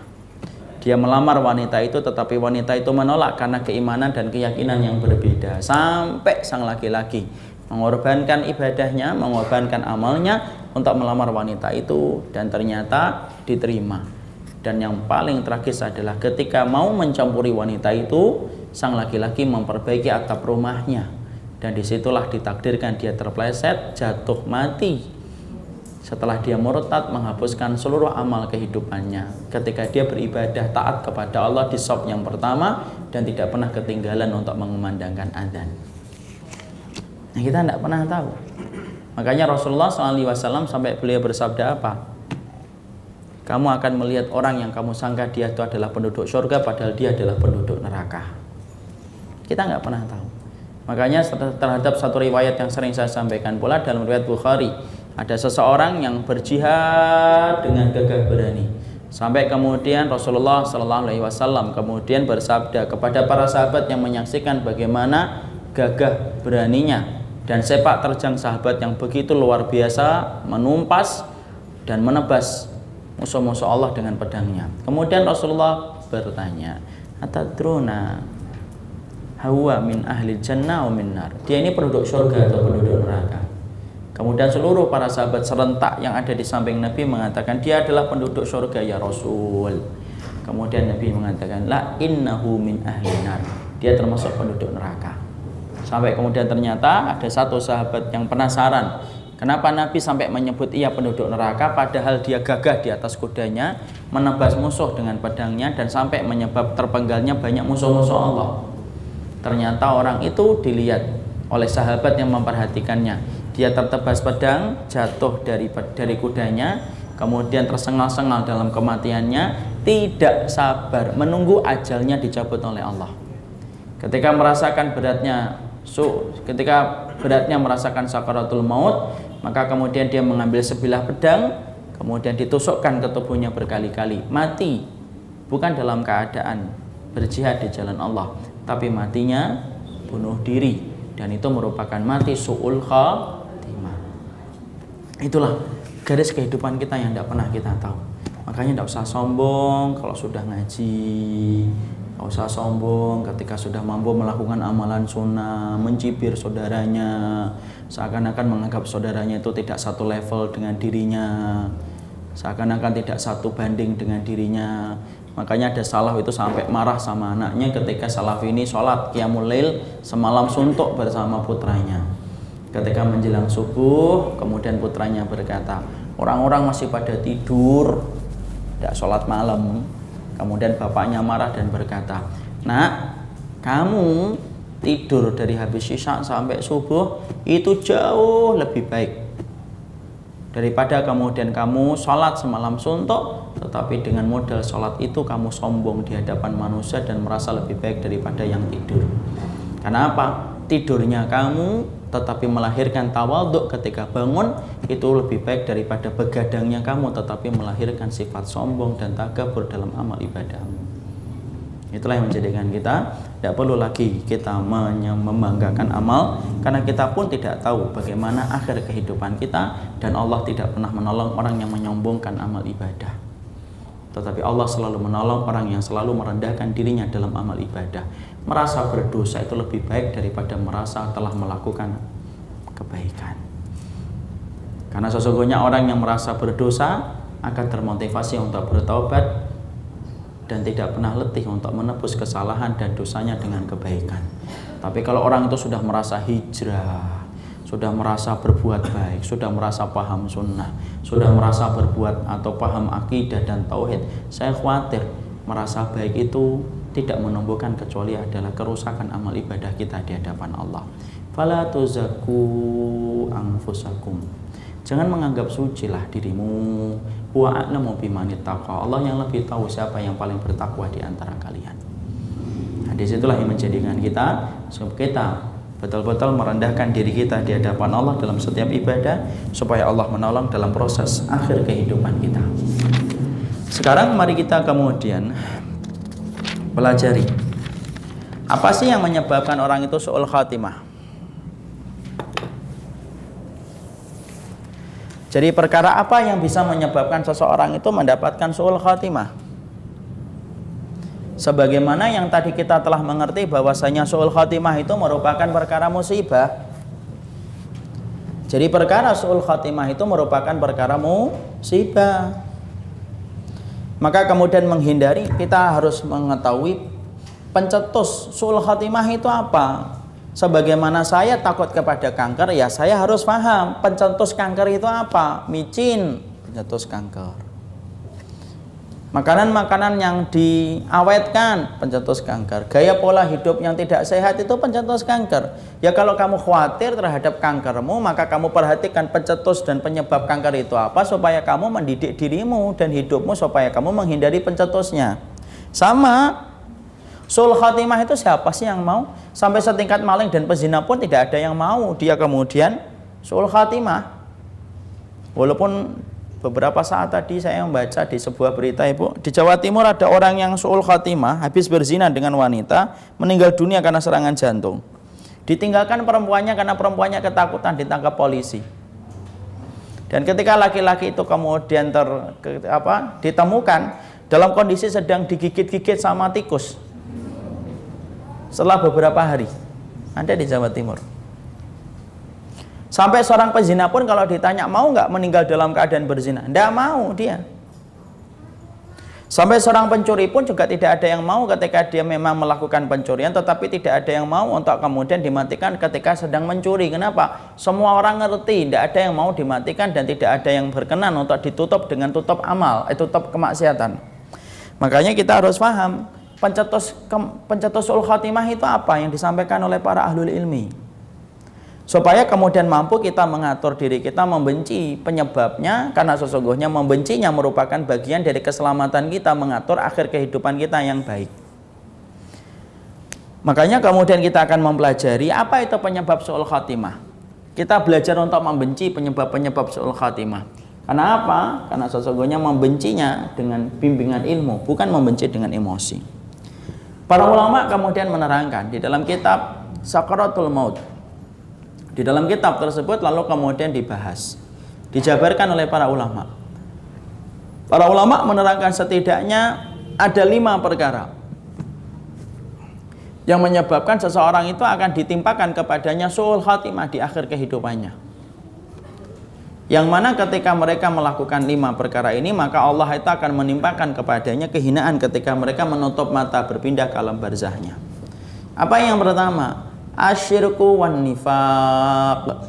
Dia melamar wanita itu, tetapi wanita itu menolak karena keimanan dan keyakinan yang berbeda. Sampai sang laki-laki mengorbankan ibadahnya, mengorbankan amalnya untuk melamar wanita itu, dan ternyata diterima. Dan yang paling tragis adalah ketika mau mencampuri wanita itu, sang laki-laki memperbaiki atap rumahnya, dan disitulah ditakdirkan dia terpleset, jatuh mati setelah dia murtad, menghapuskan seluruh amal kehidupannya ketika dia beribadah taat kepada Allah di shaf yang pertama dan tidak pernah ketinggalan untuk mengumandangkan adzan. Nah, kita tidak pernah tahu. Makanya Rasulullah SAW sampai beliau bersabda apa? Kamu akan melihat orang yang kamu sangka dia itu adalah penduduk surga, padahal dia adalah penduduk neraka. Kita nggak pernah tahu. Makanya terhadap satu riwayat yang sering saya sampaikan pula dalam riwayat Bukhari, ada seseorang yang berjihad dengan gagah berani, sampai kemudian Rasulullah SAW kemudian bersabda kepada para sahabat yang menyaksikan bagaimana gagah beraninya dan sepak terjang sahabat yang begitu luar biasa, menumpas dan menebas musuh-musuh Allah dengan pedangnya. Kemudian Rasulullah bertanya, atadruna huwa min ahli jannah wa min nar? Dia ini penduduk surga atau penduduk neraka? Kemudian seluruh para sahabat serentak yang ada di samping Nabi mengatakan dia adalah penduduk surga ya Rasul. Kemudian Nabi mengatakan la innahu min ahli nar. Dia termasuk penduduk neraka. Sampai kemudian ternyata ada satu sahabat yang penasaran, kenapa Nabi sampai menyebut ia penduduk neraka padahal dia gagah di atas kudanya, menebas musuh dengan pedangnya dan sampai menyebab terpenggalnya banyak musuh-musuh Allah. Ternyata orang itu dilihat oleh sahabat yang memperhatikannya. Dia tertebas pedang, jatuh dari kudanya, kemudian tersengal-sengal dalam kematiannya, tidak sabar menunggu ajalnya dicabut oleh Allah. Ketika merasakan beratnya merasakan sakaratul maut, maka kemudian dia mengambil sebilah pedang, kemudian ditusukkan ke tubuhnya berkali-kali. Mati bukan dalam keadaan berjihad di jalan Allah, tapi matinya bunuh diri, dan itu merupakan mati su'ul khatimah. Itulah garis kehidupan kita yang tidak pernah kita tahu. Makanya tidak usah sombong kalau sudah ngaji, tidak usah sombong ketika sudah mampu melakukan amalan sunnah, mencibir saudaranya, seakan-akan menganggap saudaranya itu tidak satu level dengan dirinya, seakan-akan tidak satu banding dengan dirinya. Makanya ada salaf itu sampai marah sama anaknya ketika salaf ini sholat qiyamul lail semalam suntuk bersama putranya. Ketika menjelang subuh, kemudian putranya berkata, orang-orang masih pada tidur, tidak sholat malam, Kemudian bapaknya marah dan berkata, "Nak, kamu tidur dari habis isya sampai subuh itu jauh lebih baik daripada kemudian kamu sholat semalam suntuk, tetapi dengan modal sholat itu kamu sombong di hadapan manusia dan merasa lebih baik daripada yang tidur. Karena apa? Tidurnya kamu tetapi melahirkan tawadhu ketika bangun itu lebih baik daripada begadangnya kamu tetapi melahirkan sifat sombong dan takabur dalam amal ibadahmu." Itulah yang menjadikan kita tidak perlu lagi kita membanggakan amal, karena kita pun tidak tahu bagaimana akhir kehidupan kita, dan Allah tidak pernah menolong orang yang menyombongkan amal ibadah. Tetapi Allah selalu menolong orang yang selalu merendahkan dirinya dalam amal ibadah. Merasa berdosa itu lebih baik daripada merasa telah melakukan kebaikan. Karena sesungguhnya orang yang merasa berdosa akan termotivasi untuk bertaubat dan tidak pernah letih untuk menebus kesalahan dan dosanya dengan kebaikan. Tapi kalau orang itu sudah merasa hijrah, sudah merasa berbuat baik, sudah merasa paham sunnah, sudah merasa berbuat atau paham akidah dan tauhid, saya khawatir merasa baik itu tidak menumbuhkan kecuali adalah kerusakan amal ibadah kita di hadapan Allah. Fala tuzakku anfusakum. Jangan menganggap sucilah dirimu. Wa a'lamu bimanit taqa. Allah yang lebih tahu siapa yang paling bertakwa di antara kalian. Nah, disitulah yang menjadikan kita betul-betul merendahkan diri kita di hadapan Allah dalam setiap ibadah, supaya Allah menolong dalam proses akhir kehidupan kita. Sekarang mari kita kemudian pelajari apa sih yang menyebabkan orang itu su'ul khatimah. Jadi perkara apa yang bisa menyebabkan seseorang itu mendapatkan su'ul khatimah? Sebagaimana yang tadi kita telah mengerti bahwasanya su'ul khatimah itu merupakan perkara musibah. Jadi perkara su'ul khatimah itu merupakan perkara musibah. Maka kemudian menghindari, kita harus mengetahui pencetus su'ul khatimah itu apa. Sebagaimana saya takut kepada kanker, ya saya harus paham pencetus kanker itu apa. Micin, pencetus kanker. Makanan-makanan yang diawetkan, pencetus kanker. Gaya pola hidup yang tidak sehat itu pencetus kanker. Ya kalau kamu khawatir terhadap kankermu, maka kamu perhatikan pencetus dan penyebab kanker itu apa, supaya kamu mendidik dirimu dan hidupmu supaya kamu menghindari pencetusnya. Sama, su'ul khatimah itu siapa sih yang mau? Sampai setingkat maling dan pezina pun tidak ada yang mau dia kemudian su'ul khatimah. Walaupun beberapa saat tadi saya membaca di sebuah berita, Ibu, di Jawa Timur ada orang yang su'ul khatimah, habis berzina dengan wanita, meninggal dunia karena serangan jantung. Ditinggalkan perempuannya karena perempuannya ketakutan ditangkap polisi. Dan ketika laki-laki itu kemudian ditemukan dalam kondisi sedang digigit-gigit sama tikus. Setelah beberapa hari, ada di Jawa Timur. Sampai seorang pezina pun kalau ditanya mau nggak meninggal dalam keadaan berzina, nggak mau dia. Sampai seorang pencuri pun juga tidak ada yang mau ketika dia memang melakukan pencurian, tetapi tidak ada yang mau untuk kemudian dimatikan ketika sedang mencuri. Kenapa? Semua orang ngerti, tidak ada yang mau dimatikan dan tidak ada yang berkenan untuk ditutup dengan tutup amal, tutup kemaksiatan. Makanya kita harus paham pencetus su'ul khatimah itu apa yang disampaikan oleh para ahlul ilmi, supaya kemudian mampu kita mengatur diri kita membenci penyebabnya, karena sesungguhnya membencinya merupakan bagian dari keselamatan kita mengatur akhir kehidupan kita yang baik. Makanya kemudian kita akan mempelajari apa itu penyebab su'ul khatimah. Kita belajar untuk membenci penyebab-penyebab su'ul khatimah. Karena apa? Karena sesungguhnya membencinya dengan bimbingan ilmu, bukan membenci dengan emosi. Para ulama kemudian menerangkan di dalam kitab Sakaratul Maut. Di dalam kitab tersebut lalu kemudian dibahas, dijabarkan oleh para ulama. Para ulama menerangkan setidaknya ada 5 perkara yang menyebabkan seseorang itu akan ditimpakan kepadanya su'ul khatimah di akhir kehidupannya. Yang mana ketika mereka melakukan 5 perkara ini, maka Allah itu akan menimpakan kepadanya kehinaan ketika mereka menutup mata berpindah ke alam barzahnya. Apa yang pertama? Asyirku wan nifaq.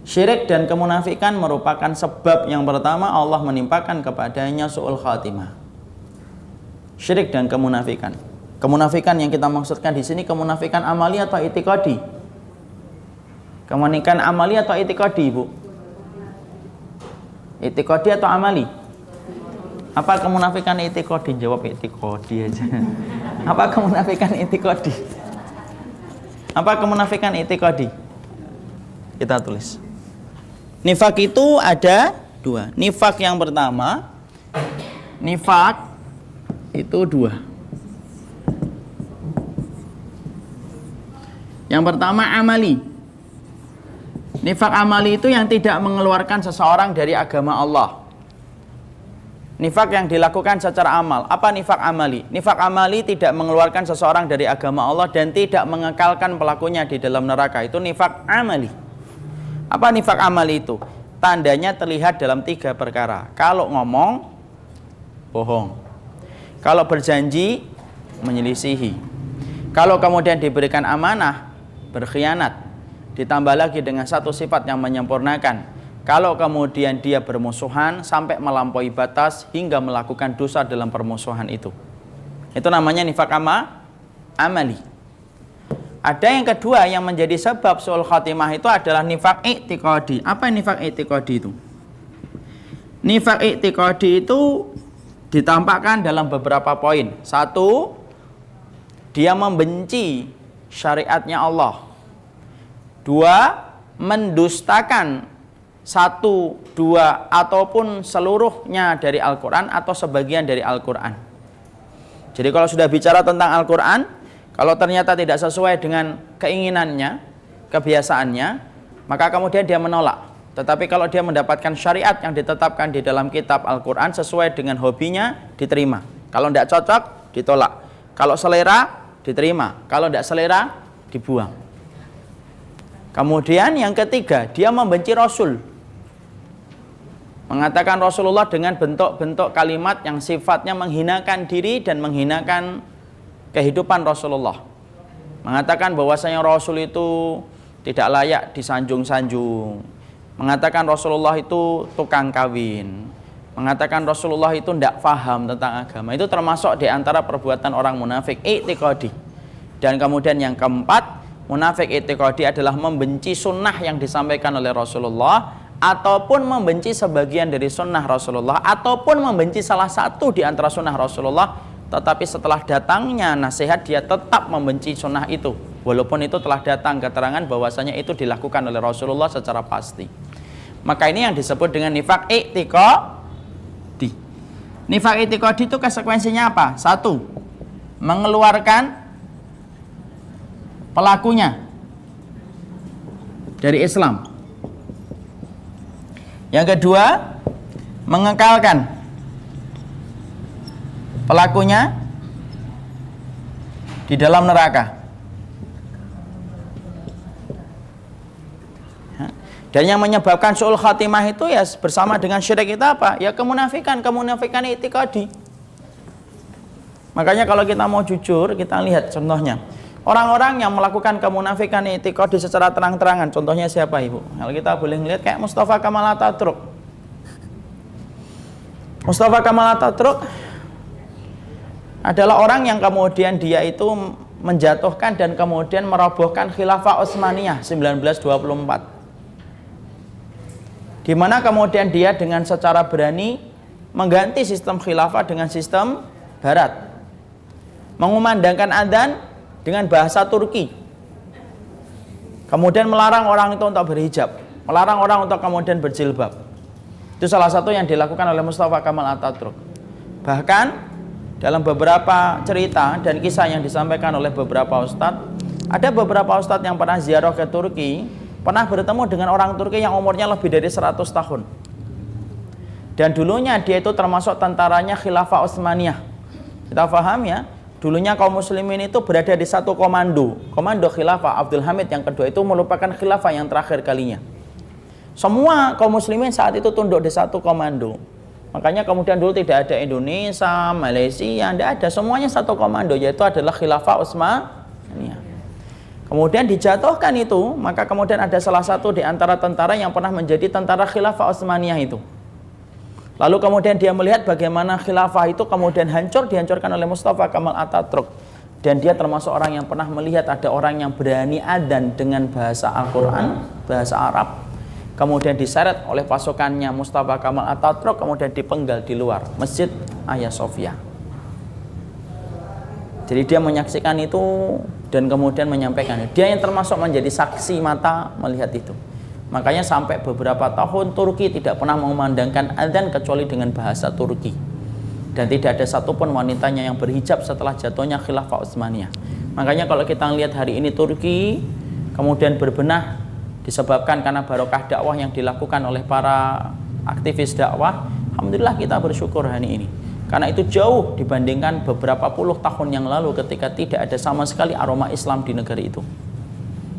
Syirik dan kemunafikan merupakan sebab yang pertama Allah menimpakan kepadanya su'ul khatimah. Syirik dan kemunafikan. Kemunafikan yang kita maksudkan di sini kemunafikan amali atau i'tiqadi? Kemunafikan amali atau i'tiqadi, Bu? I'tiqadi atau amali? Apa kemunafikan i'tiqadi? Jawab i'tiqadi aja. Apa kemunafikan i'tiqadi? Apa kemunafikan i'tiqadi? Kita tulis. Nifak itu ada dua. Nifak yang pertama, nifak itu dua. Yang pertama amali. Nifak amali itu yang tidak mengeluarkan seseorang dari agama Allah. Nifak yang dilakukan secara amal. Apa nifak amali? Nifak amali tidak mengeluarkan seseorang dari agama Allah dan tidak mengekalkan pelakunya di dalam neraka. Itu nifak amali. Apa nifak amali itu? Tandanya terlihat dalam 3 perkara. Kalau ngomong, bohong. Kalau berjanji, menyelisihi. Kalau kemudian diberikan amanah, berkhianat. Ditambah lagi dengan satu sifat yang menyempurnakan. Kalau kemudian dia bermusuhan sampai melampaui batas hingga melakukan dosa dalam permusuhan itu. Itu namanya nifak amali. Ada yang kedua yang menjadi sebab su'ul khatimah itu adalah nifak i'tiqadi. Apa nifak i'tiqadi itu? Nifak i'tiqadi itu ditampakkan dalam beberapa poin. 1, dia membenci syariatnya Allah. 2, mendustakan 1, 2 ataupun seluruhnya dari Al-Quran atau sebagian dari Al-Quran. Jadi kalau sudah bicara tentang Al-Quran, kalau ternyata tidak sesuai dengan keinginannya, kebiasaannya, maka kemudian dia menolak. Tetapi kalau dia mendapatkan syariat yang ditetapkan di dalam kitab Al-Quran sesuai dengan hobinya, diterima. Kalau tidak cocok, ditolak. Kalau selera, diterima. Kalau tidak selera, dibuang. Kemudian yang ketiga, dia membenci Rasul. Mengatakan Rasulullah dengan bentuk-bentuk kalimat yang sifatnya menghinakan diri dan menghinakan kehidupan Rasulullah. Mengatakan bahwasanya Rasul itu tidak layak disanjung-sanjung. Mengatakan Rasulullah itu tukang kawin. Mengatakan Rasulullah itu tidak paham tentang agama. Itu termasuk di antara perbuatan orang munafik i'tiqadi. Dan kemudian yang keempat, munafik i'tiqadi adalah membenci sunnah yang disampaikan oleh Rasulullah, ataupun membenci sebagian dari sunnah Rasulullah, ataupun membenci salah satu di antara sunnah Rasulullah, tetapi setelah datangnya nasihat dia tetap membenci sunnah itu, walaupun itu telah datang keterangan bahwasanya itu dilakukan oleh Rasulullah secara pasti. Maka ini yang disebut dengan nifak i'tiqadi. Nifak i'tiqadi itu konsekuensinya apa? 1, mengeluarkan pelakunya dari Islam. Yang kedua, mengekalkan pelakunya di dalam neraka. Dan yang menyebabkan su'ul khatimah itu ya bersama dengan syirik kita apa? Ya kemunafikan i'tiqadi. Makanya kalau kita mau jujur, kita lihat contohnya. Orang-orang yang melakukan kemunafikan i'tiqadi secara terang-terangan, contohnya siapa, Ibu? Kalau kita boleh melihat kayak Mustafa Kamal Ataturk. Mustafa Kamal Ataturk adalah orang yang kemudian dia itu menjatuhkan dan kemudian merobohkan khilafah Utsmaniyah 1924. Di mana kemudian dia dengan secara berani mengganti sistem khilafah dengan sistem barat. Mengumandangkan adzan dengan bahasa Turki. Kemudian melarang orang itu untuk berhijab, melarang orang untuk kemudian berjilbab. Itu salah satu yang dilakukan oleh Mustafa Kamal Ataturk. Bahkan dalam beberapa cerita dan kisah yang disampaikan oleh beberapa ustadz, ada beberapa ustadz yang pernah ziarah ke Turki, pernah bertemu dengan orang Turki yang umurnya lebih dari 100 tahun. Dan dulunya dia itu termasuk tentaranya khilafah Utsmaniyah. Kita paham ya, dulunya kaum muslimin itu berada di satu komando khilafah Abdul Hamid yang kedua, itu merupakan khilafah yang terakhir kalinya. Semua kaum muslimin saat itu tunduk di satu komando. Makanya kemudian dulu tidak ada Indonesia, Malaysia, tidak ada, semuanya satu komando, yaitu adalah khilafah Utsmaniyah. Kemudian dijatuhkan itu, maka kemudian ada salah satu di antara tentara yang pernah menjadi tentara khilafah Utsmaniyah itu. Lalu kemudian dia melihat bagaimana khilafah itu kemudian dihancurkan oleh Mustafa Kamal Atatürk. Dan dia termasuk orang yang pernah melihat ada orang yang berani adzan dengan bahasa Al-Quran, bahasa Arab, kemudian diseret oleh pasukannya Mustafa Kamal Atatürk, kemudian dipenggal di luar Masjid Hagia Sophia. Jadi dia menyaksikan itu dan kemudian menyampaikan. Dia yang termasuk menjadi saksi mata melihat itu. Makanya sampai beberapa tahun Turki tidak pernah memandangkan adzan kecuali dengan bahasa Turki. Dan tidak ada satupun wanitanya yang berhijab setelah jatuhnya Khilafah Utsmaniyah. Makanya kalau kita lihat hari ini Turki kemudian berbenah disebabkan karena barokah dakwah yang dilakukan oleh para aktivis dakwah. Alhamdulillah kita bersyukur hari ini. Karena itu jauh dibandingkan beberapa puluh tahun yang lalu ketika tidak ada sama sekali aroma Islam di negeri itu.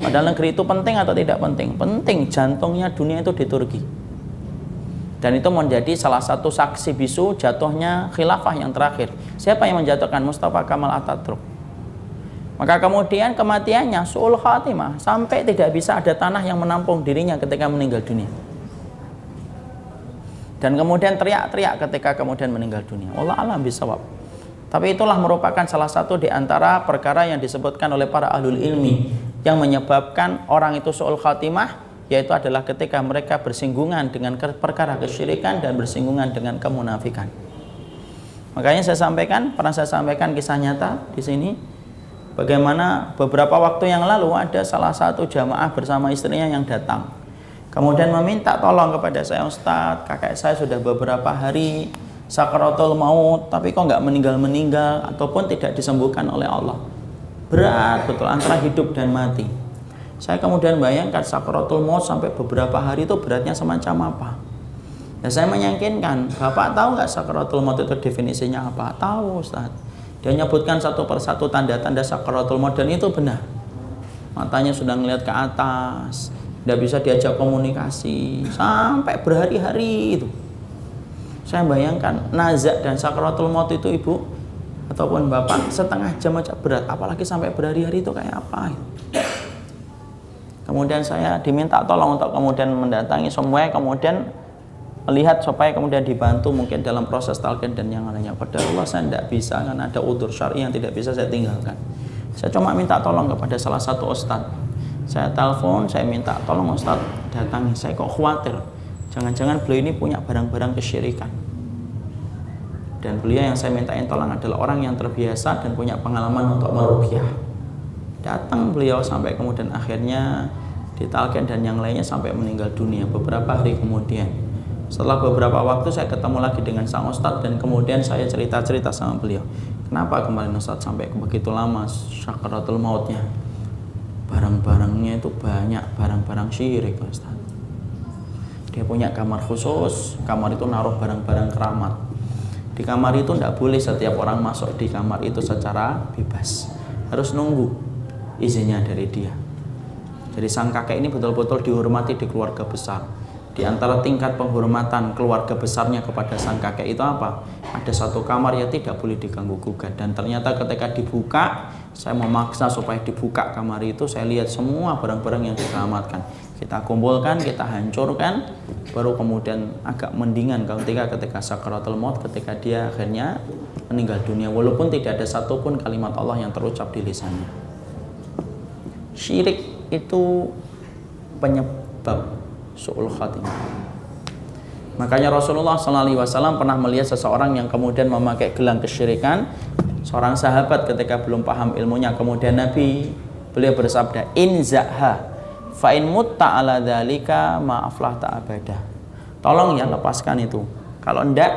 Padahal negeri itu penting atau tidak penting? Penting, jantungnya dunia itu di Turki. Dan itu menjadi salah satu saksi bisu jatuhnya khilafah yang terakhir. Siapa yang menjatuhkan? Mustafa Kamal Atatürk. Maka kemudian kematiannya su'ul khatimah, sampai tidak bisa ada tanah yang menampung dirinya ketika meninggal dunia. Dan kemudian teriak-teriak ketika kemudian meninggal dunia. Wallahu a'lam bishawab. Tapi itulah merupakan salah satu di antara perkara yang disebutkan oleh para ahlul ilmi yang menyebabkan orang itu su'ul khatimah, yaitu adalah ketika mereka bersinggungan dengan perkara kesyirikan dan bersinggungan dengan kemunafikan. Makanya pernah saya sampaikan kisah nyata di sini, bagaimana beberapa waktu yang lalu ada salah satu jamaah bersama istrinya yang datang, kemudian meminta tolong kepada saya, Ustadz, kakek saya sudah beberapa hari sakaratul maut, tapi kok nggak meninggal ataupun tidak disembuhkan oleh Allah. Berat betul antara hidup dan mati. Saya kemudian bayangkan sakaratul maut sampai beberapa hari itu beratnya semacam apa. Ya saya meyakinkan, Bapak tahu nggak sakaratul maut itu definisinya apa? Tahu, Ustaz. Dia menyebutkan satu persatu tanda-tanda sakaratul maut dan itu benar. Matanya sudah ngelihat ke atas, tidak bisa diajak komunikasi sampai berhari-hari itu. Saya bayangkan nazak dan sakaratul maut itu ibu ataupun bapak setengah jam aja berat, apalagi sampai berhari-hari itu kayak apa? Kemudian saya diminta tolong untuk kemudian mendatangi semuanya, kemudian melihat supaya kemudian dibantu mungkin dalam proses talqin dan yang lainnya. Pada Allah saya tidak bisa karena ada udzur syar'i yang tidak bisa saya tinggalkan. Saya cuma minta tolong kepada salah satu ustadz. Saya telepon, saya minta tolong ustadz datangi. Saya kok khawatir, jangan-jangan beliau ini punya barang-barang kesyirikan. Dan beliau yang saya mintain tolong adalah orang yang terbiasa dan punya pengalaman untuk meruqyah. Datang beliau sampai kemudian akhirnya ditalqin dan yang lainnya sampai meninggal dunia beberapa hari kemudian. Setelah beberapa waktu saya ketemu lagi dengan sang ustadz dan kemudian saya cerita-cerita sama beliau. Kenapa kemarin ustadz sampai begitu lama sakaratul mautnya? Barang-barangnya itu banyak barang-barang syirik ustadz. Dia punya kamar khusus, kamar itu naruh barang-barang keramat. Di kamar itu tidak boleh setiap orang masuk di kamar itu secara bebas, harus nunggu izinnya dari dia. Jadi sang kakek ini betul-betul dihormati di keluarga besar. Di antara tingkat penghormatan keluarga besarnya kepada sang kakek itu apa? Ada satu kamar yang tidak boleh diganggu gugat. Dan ternyata ketika dibuka, saya memaksa supaya dibuka kamar itu, saya lihat semua barang-barang yang diselamatkan. Kita kumpulkan, kita hancurkan, baru kemudian agak mendingan ketika sakaratul maut, ketika dia akhirnya meninggal dunia, walaupun tidak ada satupun kalimat Allah yang terucap di lisannya. Syirik itu penyebab su'ul khatimah. Makanya Rasulullah SAW pernah melihat seseorang yang kemudian memakai gelang kesyirikan. Seorang sahabat ketika belum paham ilmunya, kemudian beliau bersabda, inzaha fa in mutta ala dzalika ma aflahta abada. Tolong ya lepaskan itu. Kalau enggak,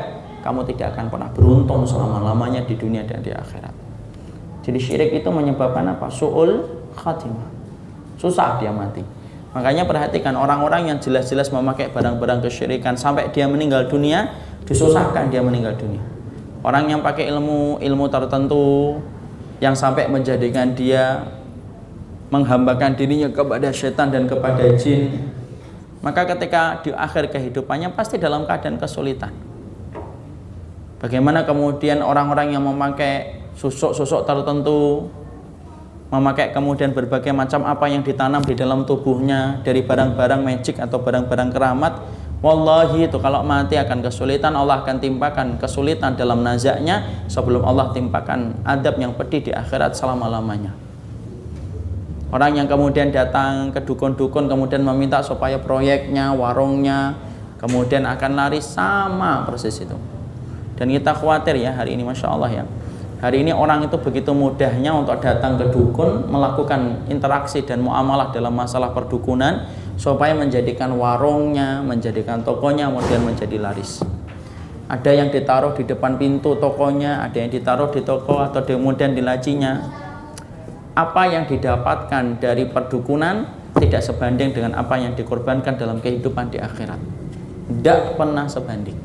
kamu tidak akan pernah beruntung selama-lamanya di dunia dan di akhirat. Jadi syirik itu menyebabkan apa? Su'ul khatimah. Susah dia mati. Makanya perhatikan orang-orang yang jelas-jelas memakai barang-barang kesyirikan sampai dia meninggal dunia, disusahkan dia meninggal dunia. Orang yang pakai ilmu tertentu yang sampai menjadikan dia menghambakan dirinya kepada setan dan kepada jin, maka ketika di akhir kehidupannya pasti dalam keadaan kesulitan. Bagaimana kemudian orang-orang yang memakai susuk-susuk tertentu, memakai kemudian berbagai macam apa yang ditanam di dalam tubuhnya dari barang-barang magic atau barang-barang keramat, Wallahi itu kalau mati akan kesulitan, Allah akan timpakan kesulitan dalam nazaknya sebelum Allah timpakan adab yang pedih di akhirat selama-lamanya. Orang yang kemudian datang ke dukun-dukun kemudian meminta supaya proyeknya, warungnya kemudian akan lari, sama persis itu. Dan kita khawatir ya hari ini, Masya Allah ya, hari ini orang itu begitu mudahnya untuk datang ke dukun, melakukan interaksi dan muamalah dalam masalah perdukunan supaya menjadikan warungnya, menjadikan tokonya kemudian menjadi laris. Ada yang ditaruh di depan pintu tokonya, ada yang ditaruh di toko atau kemudian di lacinya. Apa yang didapatkan dari perdukunan tidak sebanding dengan apa yang dikorbankan dalam kehidupan di akhirat. Tidak pernah sebanding.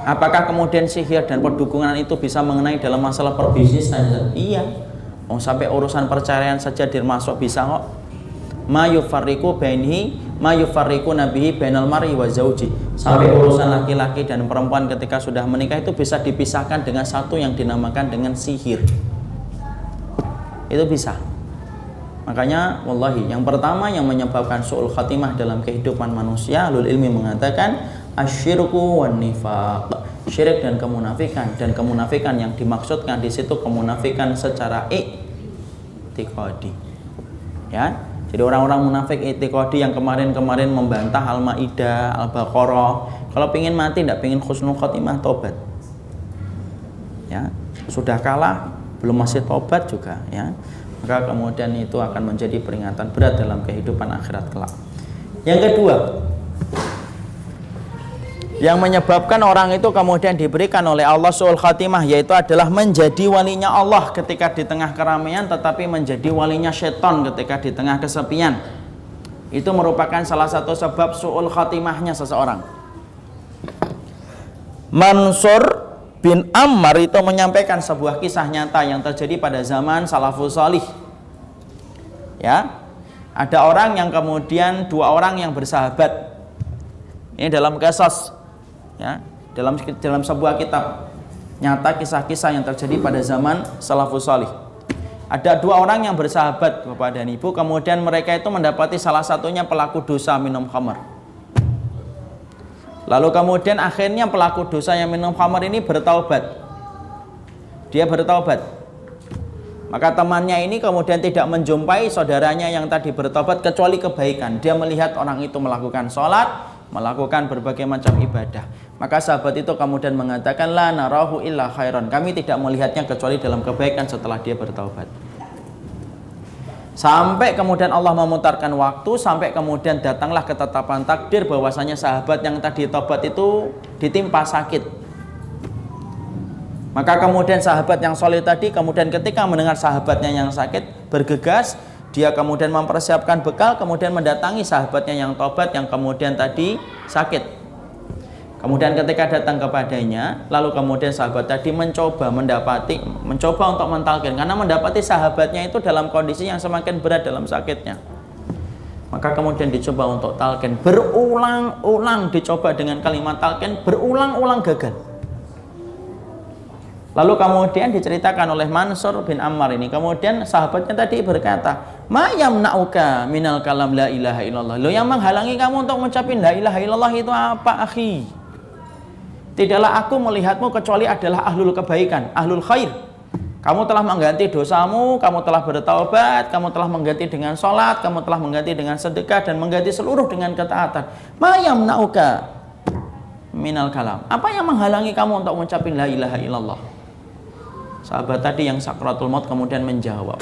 Apakah kemudian sihir dan perdukunan itu bisa mengenai dalam masalah perbisnisan? Iya. Oh, sampai urusan perceraian saja termasuk bisa kok. Ma yufarriqu nabihi bainal mar'i wa zauji. Sampai urusan laki-laki dan perempuan ketika sudah menikah itu bisa dipisahkan dengan satu yang dinamakan dengan sihir. Itu bisa. Makanya wallahi yang pertama yang menyebabkan su'ul khatimah dalam kehidupan manusia, ahlul ilmi mengatakan asyirku wan nifaq, syirik dan kemunafikan. Dan kemunafikan yang dimaksudkan di situ kemunafikan secara i'tiqadi. Ya. Jadi orang-orang munafik i'tiqadi yang kemarin-kemarin membantah Al-Maidah, Al-Baqarah, kalau pingin mati tidak pingin husnul khatimah, tobat. Ya, sudah kalah belum masih tobat juga ya. Maka kemudian itu akan menjadi peringatan berat dalam kehidupan akhirat kelak. Yang kedua, yang menyebabkan orang itu kemudian diberikan oleh Allah su'ul khatimah, yaitu adalah menjadi walinya Allah ketika di tengah keramaian, tetapi menjadi walinya syaitan ketika di tengah kesepian. Itu merupakan salah satu sebab su'ul khatimahnya seseorang. Mansur bin Ammar itu menyampaikan sebuah kisah nyata yang terjadi pada zaman salafus salih. Ya, ada orang yang kemudian dua orang yang bersahabat. Ini dalam qisas, ya, dalam sebuah kitab nyata kisah-kisah yang terjadi pada zaman salafus salih. Ada dua orang yang bersahabat, Bapak dan Ibu, kemudian mereka itu mendapati salah satunya pelaku dosa minum khamar. Lalu kemudian akhirnya pelaku dosa yang minum khamar ini bertaubat. Dia bertaubat. Maka temannya ini kemudian tidak menjumpai saudaranya yang tadi bertaubat kecuali kebaikan. Dia melihat orang itu melakukan sholat, melakukan berbagai macam ibadah. Maka sahabat itu kemudian mengatakan, la narahu illa khairan. Kami tidak melihatnya kecuali dalam kebaikan setelah dia bertaubat. Sampai kemudian Allah memutarkan waktu, sampai kemudian datanglah ketetapan takdir bahwasanya sahabat yang tadi tobat itu ditimpa sakit. Maka kemudian sahabat yang soleh tadi kemudian ketika mendengar sahabatnya yang sakit bergegas, dia kemudian mempersiapkan bekal, kemudian mendatangi sahabatnya yang tobat yang kemudian tadi sakit. Kemudian ketika datang kepadanya, lalu kemudian sahabat tadi mencoba untuk mentalkin, karena mendapati sahabatnya itu dalam kondisi yang semakin berat dalam sakitnya. Maka kemudian dicoba untuk talqin, berulang-ulang dicoba dengan kalimat talqin, berulang-ulang gagal. Lalu kemudian diceritakan oleh Mansur bin Ammar ini, kemudian sahabatnya tadi berkata, ma yamna'uka minal kalam la ilaha illallah. Loh, yang menghalangi kamu untuk mengucapin la ilaha illallah itu apa, akhi? Tidaklah aku melihatmu kecuali adalah ahlul kebaikan, ahlul khair. Kamu telah mengganti dosamu, kamu telah bertaubat, kamu telah mengganti dengan sholat, kamu telah mengganti dengan sedekah, dan mengganti seluruh dengan ketaatan. Ma yamna'uka minal kalam. Apa yang menghalangi kamu untuk mengucapin la ilaha illallah? Sahabat tadi yang sakratul maut kemudian menjawab,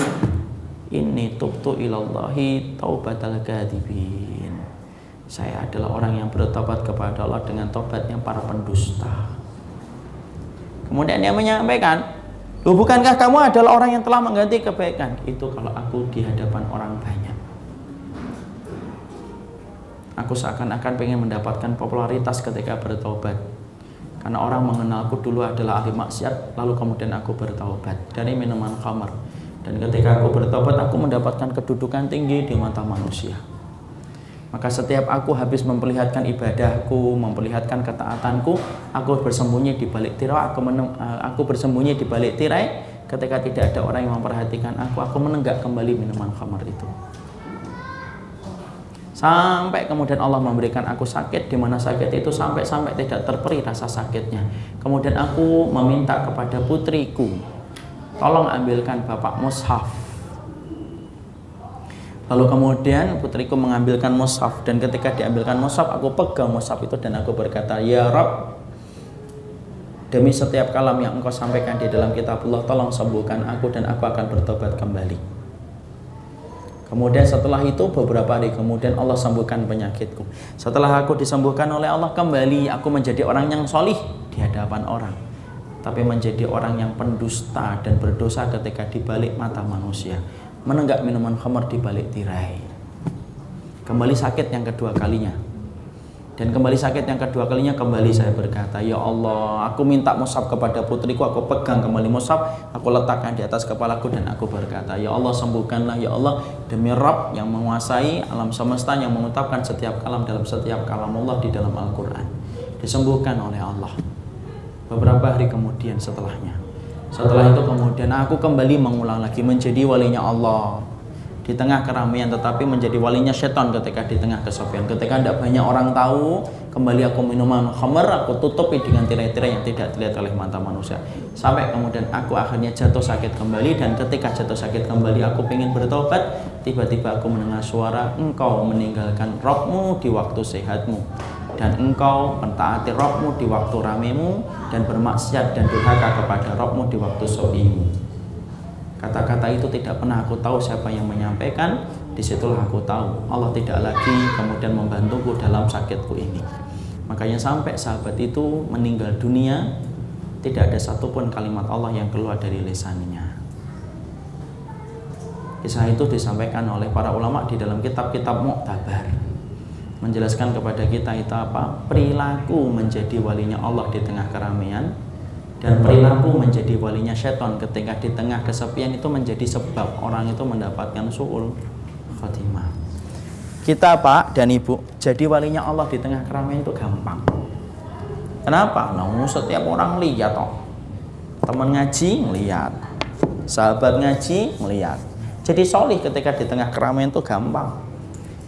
inni tubtu ilallahi taubatal kadhibin. Saya adalah orang yang bertobat kepada Allah dengan tobatnya para pendusta. Kemudian dia menyampaikan, loh, bukankah kamu adalah orang yang telah mengganti kebaikan? Itu kalau aku di hadapan orang banyak, aku seakan-akan pengen mendapatkan popularitas ketika bertobat. Karena orang mengenalku dulu adalah ahli maksiat, lalu kemudian aku bertaubat dari minuman khamar. Dan ketika aku bertobat, aku mendapatkan kedudukan tinggi di mata manusia. Maka setiap aku habis memperlihatkan ibadahku, memperlihatkan ketaatanku, aku bersembunyi di balik tirai, aku bersembunyi di balik tirai. Ketika tidak ada orang yang memperhatikan aku menenggak kembali minuman khamar itu. Sampai kemudian Allah memberikan aku sakit, di mana sakit itu sampai tidak terperi rasa sakitnya. Kemudian aku meminta kepada putriku, tolong ambilkan bapak mushaf. Lalu kemudian putriku mengambilkan mushaf, dan ketika diambilkan mushaf, aku pegang mushaf itu dan aku berkata, ya Rabb, demi setiap kalam yang engkau sampaikan di dalam kitabullah, tolong sembuhkan aku dan aku akan bertobat kembali. Kemudian setelah itu beberapa hari kemudian Allah sembuhkan penyakitku. Setelah aku disembuhkan oleh Allah, kembali aku menjadi orang yang solih di hadapan orang, tapi menjadi orang yang pendusta dan berdosa ketika dibalik mata manusia, menenggak minuman khamar di balik tirai. Kembali sakit yang kedua kalinya. Dan kembali sakit yang kedua kalinya, kembali saya berkata, ya Allah, aku minta mushaf kepada putriku, aku pegang kembali mushaf, aku letakkan di atas kepalaku dan aku berkata, ya Allah, sembuhkanlah ya Allah, demi Rabb yang menguasai alam semesta, yang mengutapkan setiap kalam dalam setiap kalam Allah di dalam Al-Quran. Disembuhkan oleh Allah. Beberapa hari kemudian setelah itu kemudian aku kembali mengulang lagi menjadi walinya Allah di tengah keramaian, tetapi menjadi walinya setan ketika di tengah kesepian. Ketika tidak banyak orang tahu, kembali aku minuman khamar, aku tutupi dengan tirai-tirai yang tidak dilihat oleh mata manusia. Sampai kemudian aku akhirnya jatuh sakit kembali, dan ketika jatuh sakit kembali aku ingin bertobat, tiba-tiba aku mendengar suara, engkau meninggalkan Rabbmu di waktu sehatmu, dan engkau mentaati Rabbmu di waktu ramemu, dan bermaksiat dan durhaka kepada Rabbmu di waktu sepimu. Kata-kata itu tidak pernah aku tahu siapa yang menyampaikan. Disitulah aku tahu Allah tidak lagi kemudian membantuku dalam sakitku ini. Makanya sampai sahabat itu meninggal dunia, tidak ada satupun kalimat Allah yang keluar dari lisannya. Kisah itu disampaikan oleh para ulama di dalam kitab-kitab Mu'tabar, menjelaskan kepada kita itu apa? Perilaku menjadi walinya Allah di tengah keramaian, dan perilaku menjadi walinya setan ketika di tengah kesepian itu menjadi sebab orang itu mendapatkan su'ul khotimah. Kita Pak dan Ibu jadi walinya Allah di tengah keramaian itu gampang. Kenapa? Nah, setiap orang lihat toh. Teman ngaji ngelihat, sahabat ngaji ngelihat. Jadi solih ketika di tengah keramaian itu gampang.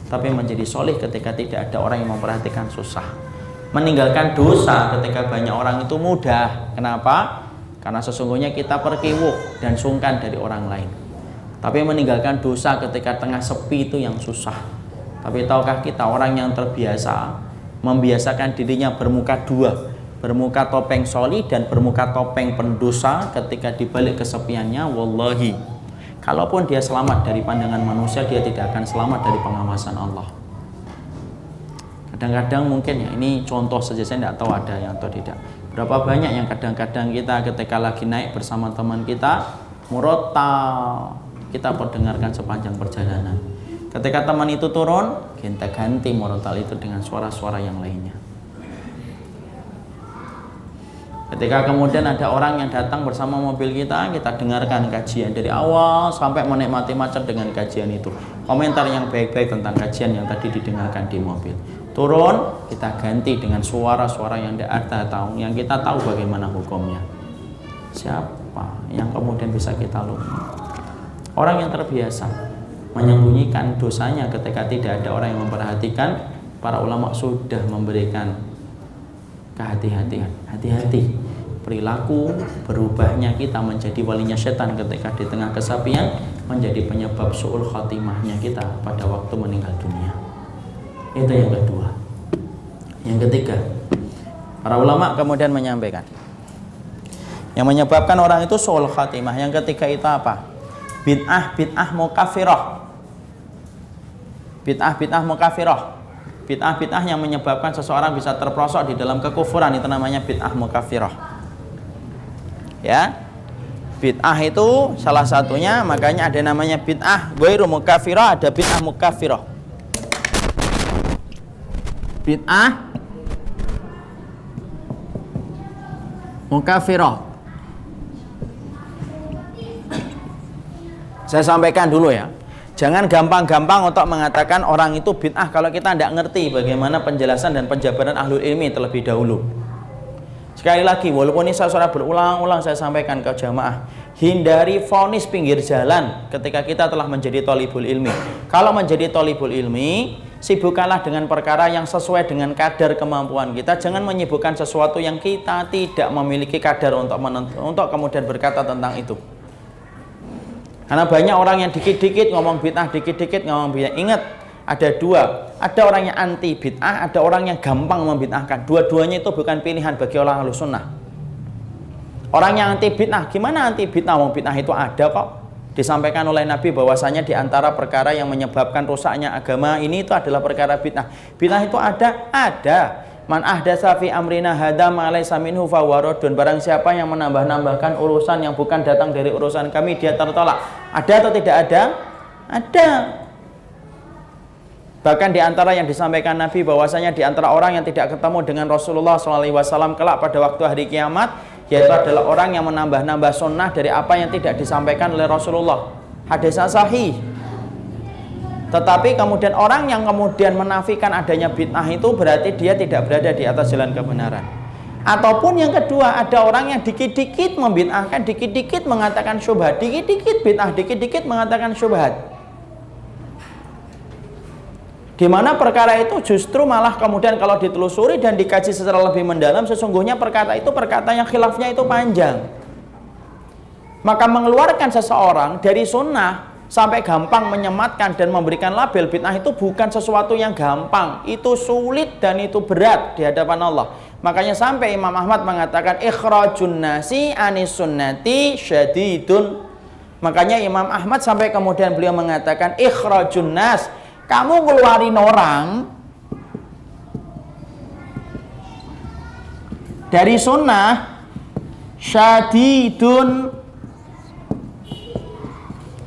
Tapi menjadi solih ketika tidak ada orang yang memperhatikan susah. Meninggalkan dosa ketika banyak orang itu mudah. Kenapa? Karena sesungguhnya kita perkiwuh dan sungkan dari orang lain. Tapi meninggalkan dosa ketika tengah sepi itu yang susah. Tapi tahukah kita, orang yang terbiasa membiasakan dirinya bermuka dua, bermuka topeng soli dan bermuka topeng pendosa, ketika dibalik kesepiannya, wallahi, kalaupun dia selamat dari pandangan manusia, dia tidak akan selamat dari pengawasan Allah. Kadang-kadang mungkin ya, ini contoh saja, saya tidak tahu ada yang atau tidak. Berapa banyak yang kadang-kadang kita ketika lagi naik bersama teman kita, murotal, kita perdengarkan sepanjang perjalanan. Ketika teman itu turun, kita ganti murotal itu dengan suara-suara yang lainnya. Ketika kemudian ada orang yang datang bersama mobil kita dengarkan kajian dari awal sampai menikmati macet dengan kajian itu. Komentar yang baik-baik tentang kajian yang tadi didengarkan di mobil. Turun, kita ganti dengan suara-suara yang tidak tahu, yang kita tahu bagaimana hukumnya. Siapa yang kemudian bisa kita lupa? Orang yang terbiasa menyembunyikan dosanya ketika tidak ada orang yang memperhatikan. Para ulama sudah memberikan kehati-hatian. Hati-hati, perilaku berubahnya kita menjadi walinya setan ketika di tengah kesepian menjadi penyebab su'ul khotimahnya kita pada waktu meninggal dunia. Itu yang kedua. Yang ketiga, para ulama kemudian menyampaikan yang menyebabkan orang itu su'ul khatimah. Yang ketiga itu apa? Bid'ah mukafirah. Bid'ah mukafirah. Bid'ah yang menyebabkan seseorang bisa terperosok di dalam kekufuran, itu namanya bid'ah mukafirah. Ya. Bid'ah itu salah satunya, makanya ada namanya bid'ah ghairu mukafirah, ada bid'ah mukafirah. Bid'ah mukafirah. Saya sampaikan dulu ya. Jangan gampang-gampang untuk mengatakan orang itu bid'ah kalau kita tidak ngerti bagaimana penjelasan dan penjabaran ahlul ilmi terlebih dahulu. Sekali lagi, walaupun ini saya sudah berulang-ulang saya sampaikan ke jamaah, hindari vonis pinggir jalan ketika kita telah menjadi thalibul ilmi. Kalau menjadi thalibul ilmi, Sibukkanlah dengan perkara yang sesuai dengan kadar kemampuan kita. Jangan menyibukkan sesuatu yang kita tidak memiliki kadar untuk kemudian berkata tentang itu. Karena banyak orang yang dikit-dikit ngomong bid'ah, dikit-dikit ngomong bid'ah. Ingat, ada dua. Ada orang yang anti bid'ah, ada orang yang gampang membid'ahkan. Dua-duanya itu bukan pilihan bagi orang Ahlus Sunnah. Orang yang anti bid'ah, gimana anti bid'ah? Wong bid'ah itu ada kok. Disampaikan oleh Nabi bahwasanya di antara perkara yang menyebabkan rusaknya agama ini itu adalah perkara bid'ah. Bid'ah itu ada. Man ahdatsa fi amrina hadza ma laysa minhu fa waradun. Barang siapa yang menambah-nambahkan urusan yang bukan datang dari urusan kami, dia tertolak. Ada atau tidak ada? Ada. Bahkan di antara yang disampaikan Nabi bahwasanya di antara orang yang tidak ketemu dengan Rasulullah SAW kelak pada waktu hari kiamat, yaitu adalah orang yang menambah-nambah sunnah dari apa yang tidak disampaikan oleh Rasulullah. Hadisnya sahih. Tetapi kemudian orang yang kemudian menafikan adanya bid'ah itu berarti dia tidak berada di atas jalan kebenaran. Ataupun yang kedua, ada orang yang dikit-dikit membid'ahkan, dikit-dikit mengatakan syubhat, dikit-dikit bid'ah, dikit-dikit mengatakan syubhat. Di mana perkara itu justru malah kemudian kalau ditelusuri dan dikaji secara lebih mendalam, sesungguhnya perkara itu perkara yang khilafnya itu panjang. Maka mengeluarkan seseorang dari sunnah sampai gampang menyematkan dan memberikan label bid'ah itu bukan sesuatu yang gampang. Itu sulit dan itu berat di hadapan Allah. Makanya sampai Imam Ahmad mengatakan ikhrajun nasi anis sunnati syadidun. Makanya Imam Ahmad sampai kemudian beliau mengatakan ikhrajun nas, kamu ngeluarin orang dari sunnah syadidun,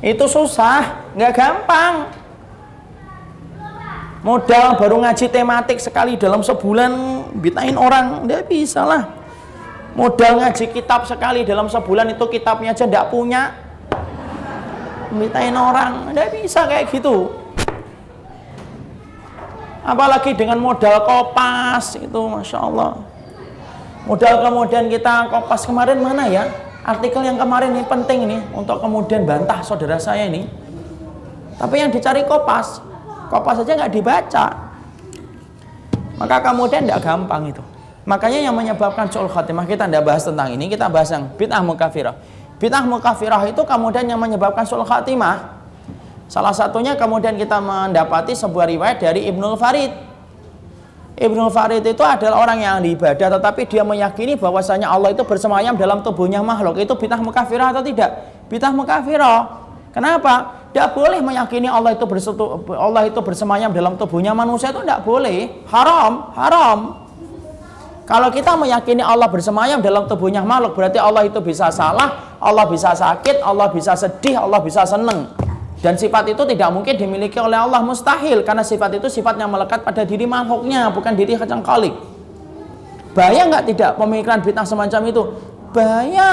itu susah, nggak gampang. Modal baru ngaji tematik sekali dalam sebulan bitain orang, nggak bisa lah. Modal ngaji kitab sekali dalam sebulan itu kitabnya aja nggak punya, bitain orang, nggak bisa kayak gitu. Apalagi dengan modal kopas itu, masya Allah. Modal kemudian kita kopas kemarin mana ya? Artikel yang kemarin ini penting ini untuk kemudian bantah saudara saya ini. Tapi yang dicari kopas aja nggak dibaca. Maka kemudian tidak gampang itu. Makanya yang menyebabkan su'ul khatimah, kita tidak bahas tentang ini, kita bahas yang bid'ah mukafirah. Bid'ah mukafirah itu kemudian yang menyebabkan su'ul khatimah. Salah satunya kemudian kita mendapati sebuah riwayat dari Ibnul Farid. Ibnul Farid itu adalah orang yang ahli ibadah, tetapi dia meyakini bahwasanya Allah itu bersemayam dalam tubuhnya makhluk. Itu bid'ah mukafirah atau tidak? Bid'ah mukafirah. Kenapa? Tidak boleh meyakini Allah itu bersemayam dalam tubuhnya manusia, itu tidak boleh. Haram. Kalau kita meyakini Allah bersemayam dalam tubuhnya makhluk, berarti Allah itu bisa salah, Allah bisa sakit, Allah bisa sedih, Allah bisa seneng. Dan sifat itu tidak mungkin dimiliki oleh Allah, mustahil, karena sifat itu sifat yang melekat pada diri makhluknya, bukan diri Sang Khalik. Bahaya nggak tidak pemikiran bid'ah semacam itu? Bahaya.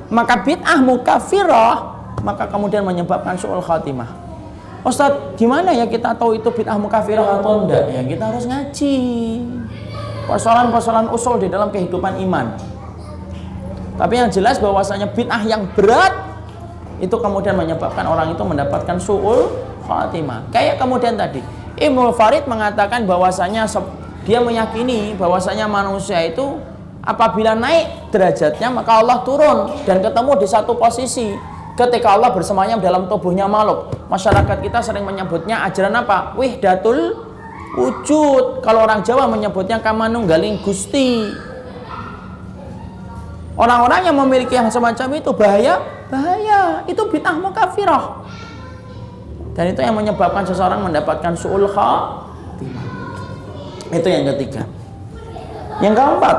Maka bid'ah mukafirah, maka kemudian menyebabkan su'ul khatimah. Ustadz, gimana ya kita tahu itu bid'ah mukafirah atau enggak? Ya kita harus ngaji persoalan-persoalan usul di dalam kehidupan iman. Tapi yang jelas bahwasanya bid'ah yang berat itu kemudian menyebabkan orang itu mendapatkan su'ul khatimah. Kayak kemudian tadi Ibnul Farid mengatakan bahwasanya dia meyakini bahwasanya manusia itu apabila naik derajatnya maka Allah turun dan ketemu di satu posisi ketika Allah bersemayam dalam tubuhnya makhluk. Masyarakat kita sering menyebutnya ajaran apa? Wihdatul wujud. Kalau orang Jawa menyebutnya kamanunggaling Gusti. Orang-orang yang memiliki yang semacam itu bahaya. Itu bid'ah mukafirah. Dan itu yang menyebabkan seseorang mendapatkan su'ul khatimah. Itu yang ketiga. Yang keempat,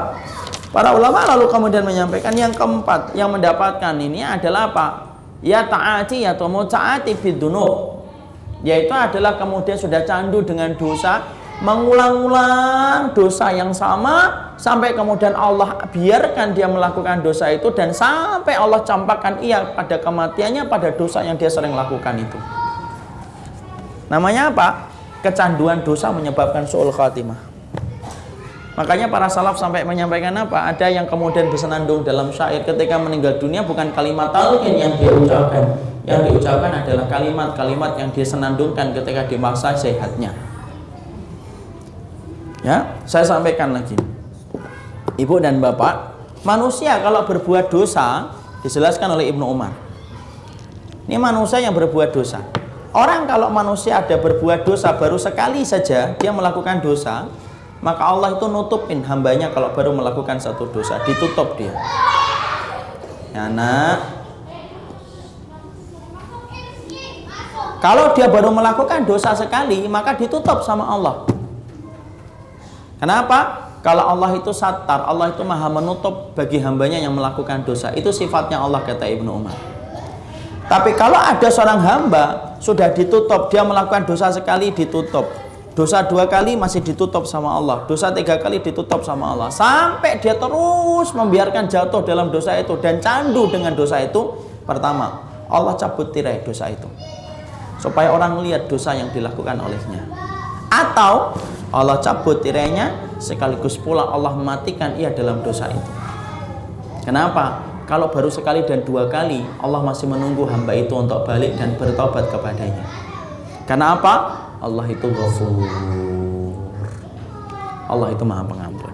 para ulama lalu kemudian menyampaikan yang keempat yang mendapatkan ini adalah apa? Ya ta'ati atau muta'ati bidunub. Yaitu adalah kemudian sudah candu dengan dosa, mengulang-ulang dosa yang sama sampai kemudian Allah biarkan dia melakukan dosa itu dan sampai Allah campakkan ia pada kematiannya pada dosa yang dia sering lakukan itu. Namanya apa? Kecanduan dosa menyebabkan su'ul khatimah. Makanya para salaf sampai menyampaikan apa? Ada yang kemudian bersenandung dalam syair ketika meninggal dunia bukan kalimat talqin yang dia ucapkan. Yang diucapkan adalah kalimat-kalimat yang dia senandungkan ketika di masa sehatnya. Ya, saya sampaikan lagi. Ibu dan Bapak, manusia kalau berbuat dosa, dijelaskan oleh Ibnu Umar. Ini manusia yang berbuat dosa. Orang kalau manusia ada berbuat dosa baru sekali saja dia melakukan dosa, maka Allah itu nutupin hambanya kalau baru melakukan satu dosa, ditutup dia. Ya, nak, kalau dia baru melakukan dosa sekali, maka ditutup sama Allah. Kenapa? Kalau Allah itu sattar, Allah itu maha menutup bagi hambanya yang melakukan dosa. Itu sifatnya Allah, kata Ibnu Umar. Tapi kalau ada seorang hamba sudah ditutup, dia melakukan dosa sekali ditutup, dosa 2 kali masih ditutup sama Allah, dosa 3 kali ditutup sama Allah, sampai dia terus membiarkan jatuh dalam dosa itu dan candu dengan dosa itu. Pertama, Allah cabut tirai dosa itu supaya orang melihat dosa yang dilakukan olehnya, atau Allah cabut tirainya sekaligus pula Allah mematikan ia dalam dosa itu. Kenapa? Kalau baru sekali dan 2 kali, Allah masih menunggu hamba itu untuk balik dan bertobat kepadanya. Karena apa? Allah itu Ghafur. Allah itu Maha Pengampun.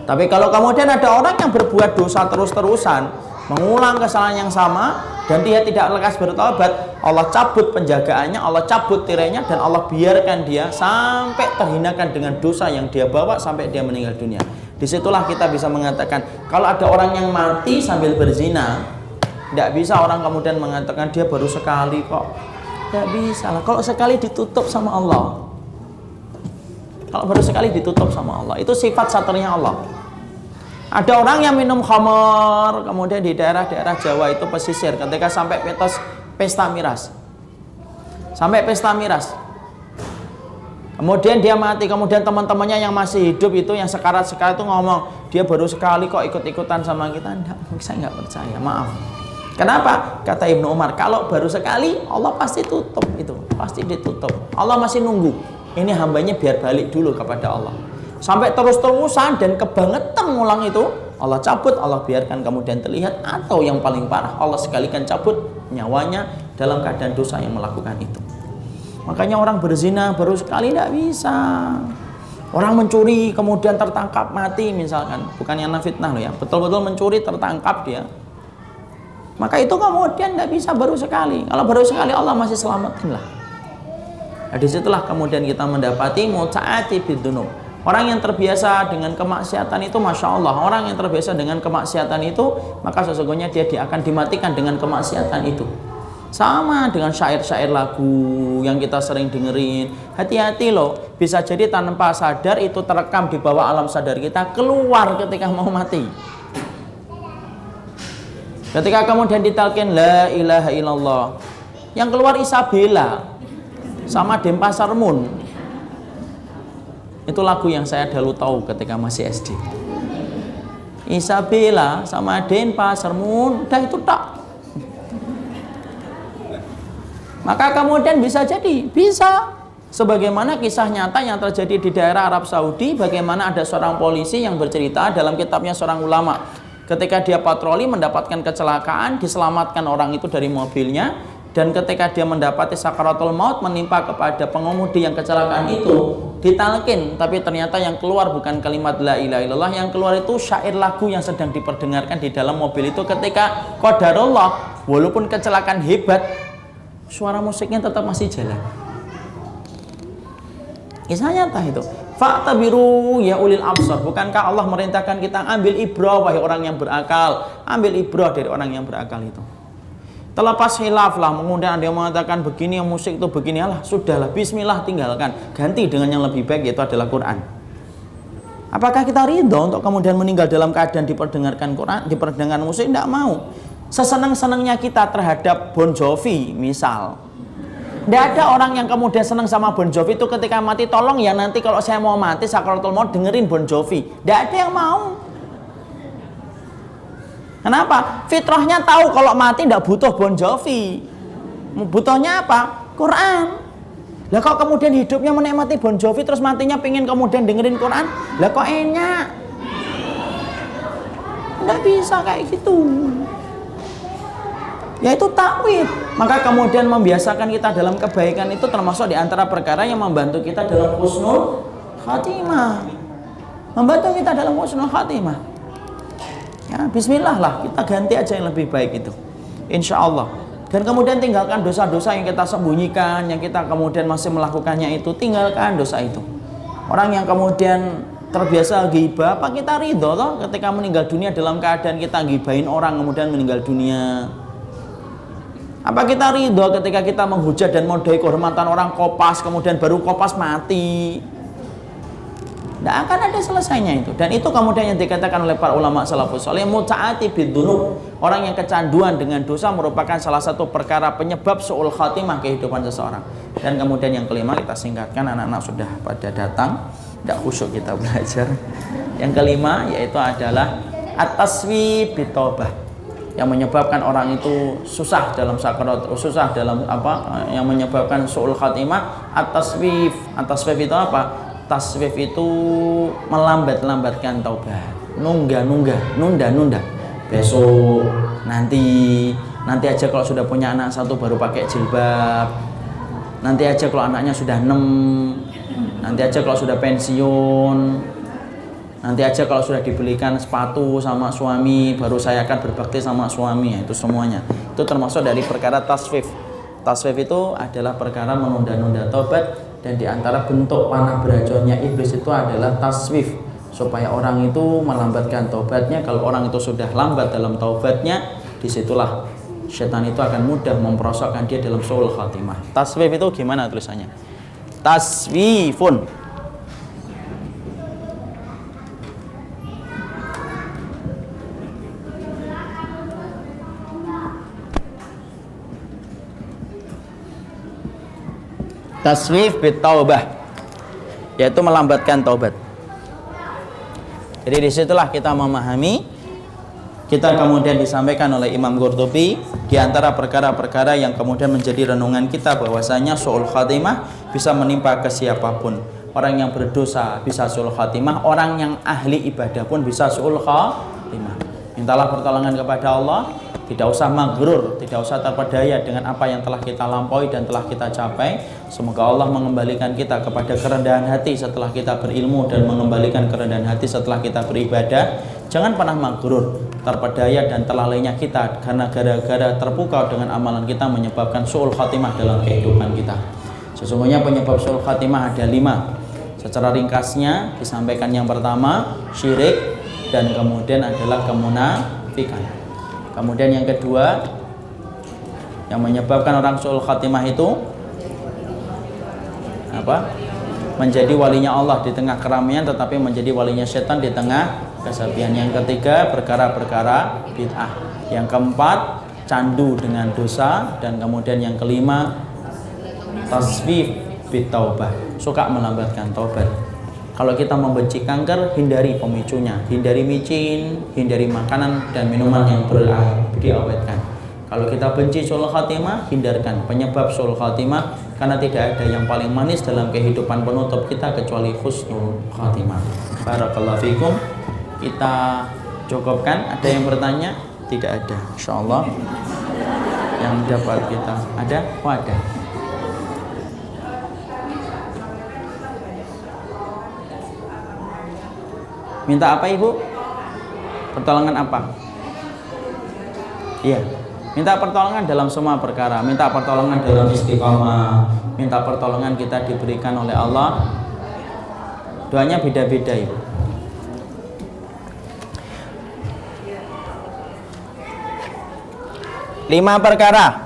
Tapi kalau kemudian ada orang yang berbuat dosa terus-terusan, mengulang kesalahan yang sama, dan dia tidak lekas bertobat, Allah cabut penjagaannya, Allah cabut tirainya, dan Allah biarkan dia sampai terhinakan dengan dosa yang dia bawa sampai dia meninggal dunia. Disitulah kita bisa mengatakan, kalau ada orang yang mati sambil berzina, tidak bisa orang kemudian mengatakan dia baru sekali kok. Tidak bisa lah, kalau sekali ditutup sama Allah. Kalau baru sekali ditutup sama Allah, itu sifat satarnya Allah. Ada orang yang minum khamar, kemudian di daerah-daerah Jawa itu pesisir, ketika sampai pesta miras. Sampai pesta miras. Kemudian dia mati, kemudian teman-temannya yang masih hidup itu, yang sekarat-sekarat itu ngomong, dia baru sekali kok ikut-ikutan sama kita. Enggak, saya nggak percaya, maaf. Kenapa? Kata Ibnu Umar, kalau baru sekali Allah pasti tutup itu, pasti ditutup. Allah masih nunggu, ini hambanya biar balik dulu kepada Allah. Sampai terus-terusan dan kebangetan ngulang itu, Allah cabut, Allah biarkan kemudian terlihat, atau yang paling parah, Allah sekalikan cabut nyawanya dalam keadaan dosa yang melakukan itu. Makanya orang berzina baru sekali tidak bisa. Orang mencuri kemudian tertangkap mati misalkan, bukan yang fitnah loh ya, betul-betul mencuri tertangkap dia. Maka itu kemudian tidak bisa baru sekali. Kalau baru sekali Allah masih selamatin lah. Nah, disitulah kemudian kita mendapati muta'ati bidunub. Orang yang terbiasa dengan kemaksiatan itu, Masya Allah, orang yang terbiasa dengan kemaksiatan itu, maka sesungguhnya dia akan dimatikan dengan kemaksiatan itu. Sama dengan syair-syair lagu yang kita sering dengerin. Hati-hati loh, bisa jadi tanpa sadar itu terekam di bawah alam sadar kita, keluar ketika mau mati. Ketika kemudian ditalkin la ilaha illallah, yang keluar Isabella sama Denpasar Moon. Itu lagu yang saya dahulu tahu ketika masih SD. Isabella sama Denpasar Moon, dah itu tak. Maka kemudian bisa jadi, bisa. Sebagaimana kisah nyata yang terjadi di daerah Arab Saudi, bagaimana ada seorang polisi yang bercerita dalam kitabnya seorang ulama. Ketika dia patroli mendapatkan kecelakaan, diselamatkan orang itu dari mobilnya, dan ketika dia mendapati sakaratul maut menimpa kepada pengemudi yang kecelakaan itu, ditalkin, tapi ternyata yang keluar bukan kalimat la ilaha illallah, yang keluar itu syair lagu yang sedang diperdengarkan di dalam mobil itu. Ketika qadarullah, walaupun kecelakaan hebat, suara musiknya tetap masih jalan. Kisah nyata itu. Fa'tabiru ya ulil absar. Bukankah Allah merintahkan kita ambil ibrah wahai orang yang berakal? Ambil ibrah dari orang yang berakal itu. Terlepas khilaf lah, kemudian ada yang mengatakan begini, yang musik itu begini, lah sudahlah, bismillah, tinggalkan, ganti dengan yang lebih baik, yaitu adalah Quran. Apakah kita ridho untuk kemudian meninggal dalam keadaan diperdengarkan Quran, diperdengarkan musik? Tidak mau. Sesenang-senangnya kita terhadap Bon Jovi misal, tidak ada orang yang kemudian senang sama Bon Jovi itu ketika mati, tolong ya nanti kalau saya mau mati sakaratul maut dengerin Bon Jovi. Tidak ada yang mau. Kenapa? Fitrahnya tahu kalau mati tidak butuh Bon Jovi. Butuhnya apa? Quran. Lah kok kemudian hidupnya menikmati Bon Jovi terus matinya pengen kemudian dengerin Quran? Lah kok enak? Nggak bisa kayak gitu. Yaitu takwid. Maka kemudian membiasakan kita dalam kebaikan itu termasuk di antara perkara yang membantu kita dalam husnul khatimah. Membantu kita dalam husnul khatimah. Ya, bismillah lah, kita ganti aja yang lebih baik itu. Insya Allah. Dan kemudian tinggalkan dosa-dosa yang kita sembunyikan, yang kita kemudian masih melakukannya itu, tinggalkan dosa itu. Orang yang kemudian terbiasa ghibah, apa kita ridho toh ketika meninggal dunia dalam keadaan kita ghibahin orang kemudian meninggal dunia? Apa kita ridho ketika kita menghujat dan modai kehormatan orang kopas kemudian baru kopas mati? Tidak akan ada selesainya itu. Dan itu kemudian yang dikatakan oleh para ulama salafus saleh, muta'ati bidzunub. Orang yang kecanduan dengan dosa merupakan salah satu perkara penyebab su'ul khatimah kehidupan seseorang. Dan kemudian yang kelima, kita singkatkan, anak-anak sudah pada datang, tidak khusyuk kita belajar. Yang kelima yaitu adalah at-taswib bitaubah, yang menyebabkan orang itu susah dalam sakarat, susah dalam apa, yang menyebabkan su'ul khatimah. At-taswib. At-taswib itu apa? Taswif itu melambat-lambatkan taubat, nunda, besok, nanti aja kalau sudah punya anak satu baru pakai jilbab, nanti aja kalau anaknya sudah 6, nanti aja kalau sudah pensiun, nanti aja kalau sudah dibelikan sepatu sama suami baru saya akan berbakti sama suami. Itu semuanya itu termasuk dari perkara taswif. Taswif itu adalah perkara menunda-nunda taubat. Dan diantara bentuk panah beracunnya iblis itu adalah taswif, supaya orang itu melambatkan taubatnya. Kalau orang itu sudah lambat dalam taubatnya, disitulah setan itu akan mudah memperosokkan dia dalam su'ul khatimah. Taswif itu gimana tulisannya? Taswifun. Taswif bitaubah, yaitu melambatkan taubat. Jadi disitulah kita memahami, kita kemudian disampaikan oleh Imam Qurtubi di antara perkara-perkara yang kemudian menjadi renungan kita bahwasanya su'ul khatimah bisa menimpa ke siapapun. Orang yang berdosa bisa su'ul khatimah, orang yang ahli ibadah pun bisa su'ul khatimah. Mintalah pertolongan kepada Allah. Tidak usah maghrur, tidak usah terpedaya dengan apa yang telah kita lampaui dan telah kita capai. Semoga Allah mengembalikan kita kepada kerendahan hati setelah kita berilmu, dan mengembalikan kerendahan hati setelah kita beribadah. Jangan pernah maghrur, terpedaya dan terlalainya kita karena gara-gara terpukau dengan amalan kita menyebabkan su'ul khatimah dalam kehidupan kita. Sesungguhnya penyebab su'ul khatimah ada 5. Secara ringkasnya disampaikan, yang pertama syirik, dan kemudian adalah kemunafikan. Kemudian yang kedua yang menyebabkan orang su'ul khatimah itu apa? Menjadi walinya Allah di tengah keramaian, tetapi menjadi walinya setan di tengah kesepian. Yang ketiga perkara-perkara bid'ah. Yang keempat candu dengan dosa, dan kemudian yang kelima taswif bitaubah, suka melambatkan taubat. Kalau kita membenci kanker, hindari pemicunya, hindari micin, hindari makanan dan minuman yang diawetkan. Kalau kita benci su'ul khatimah, hindarkan penyebab su'ul khatimah, karena tidak ada yang paling manis dalam kehidupan penutup kita kecuali husnul khatimah. Barakallahu fikum. Kita cukupkan. Ada yang bertanya? Tidak ada. Insyaallah yang dapat kita ada? Oh, ada. Minta apa ibu? Pertolongan apa? Iya, minta pertolongan dalam semua perkara. Minta pertolongan dalam istiqamah, minta pertolongan kita diberikan oleh Allah. Doanya beda-beda ibu. Lima perkara.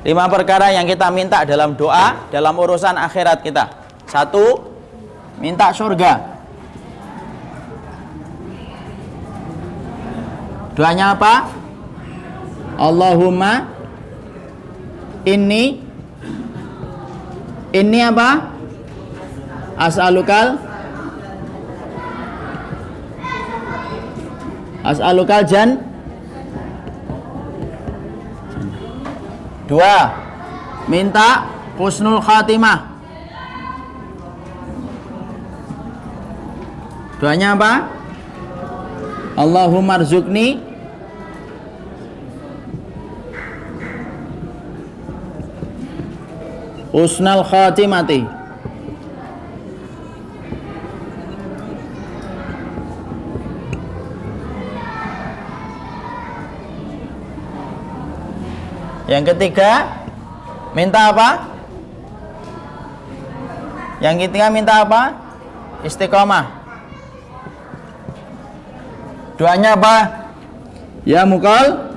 Lima perkara yang kita minta dalam doa, dalam urusan akhirat kita. 1, minta surga. Doanya apa? Allahumma inni apa? As'alukal As'alukal jan. 2. Minta husnul khatimah. Doanya apa? Allahumma rzuqni husnal khatimati. Yang ketiga, minta apa? Yang ketiga minta apa? Istiqomah. Doanya apa? Ya mukal.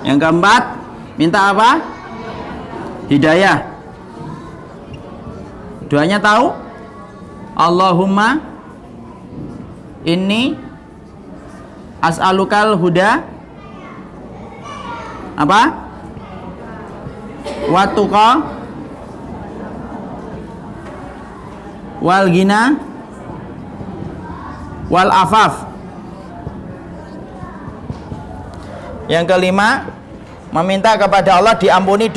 Yang keempat, minta apa? Hidayah. Doanya tahu? Allahumma inni as'alukal huda apa? Wa tuqa wal ghina wal afaf. Yang kelima, meminta kepada Allah diampuni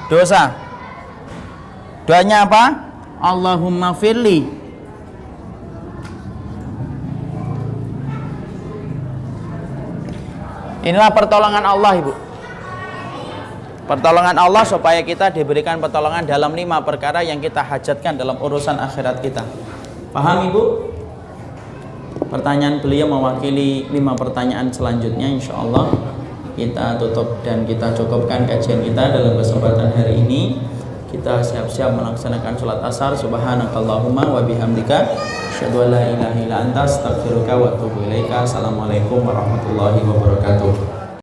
dosa. Doanya apa? Allahumma firli. Inilah pertolongan Allah, Ibu. Pertolongan Allah supaya kita diberikan pertolongan dalam 5 perkara yang kita hajatkan dalam urusan akhirat kita. Paham, Ibu? Pertanyaan beliau mewakili 5 pertanyaan selanjutnya. Insya Allah kita tutup dan kita cukupkan kajian kita dalam kesempatan hari ini. Kita siap-siap melaksanakan sholat asar. Subhanakallahumma wa bihamdika asyhadu an la ilaha illa anta astaghfiruka wa atubu ilaika. Assalamualaikum warahmatullahi wabarakatuh.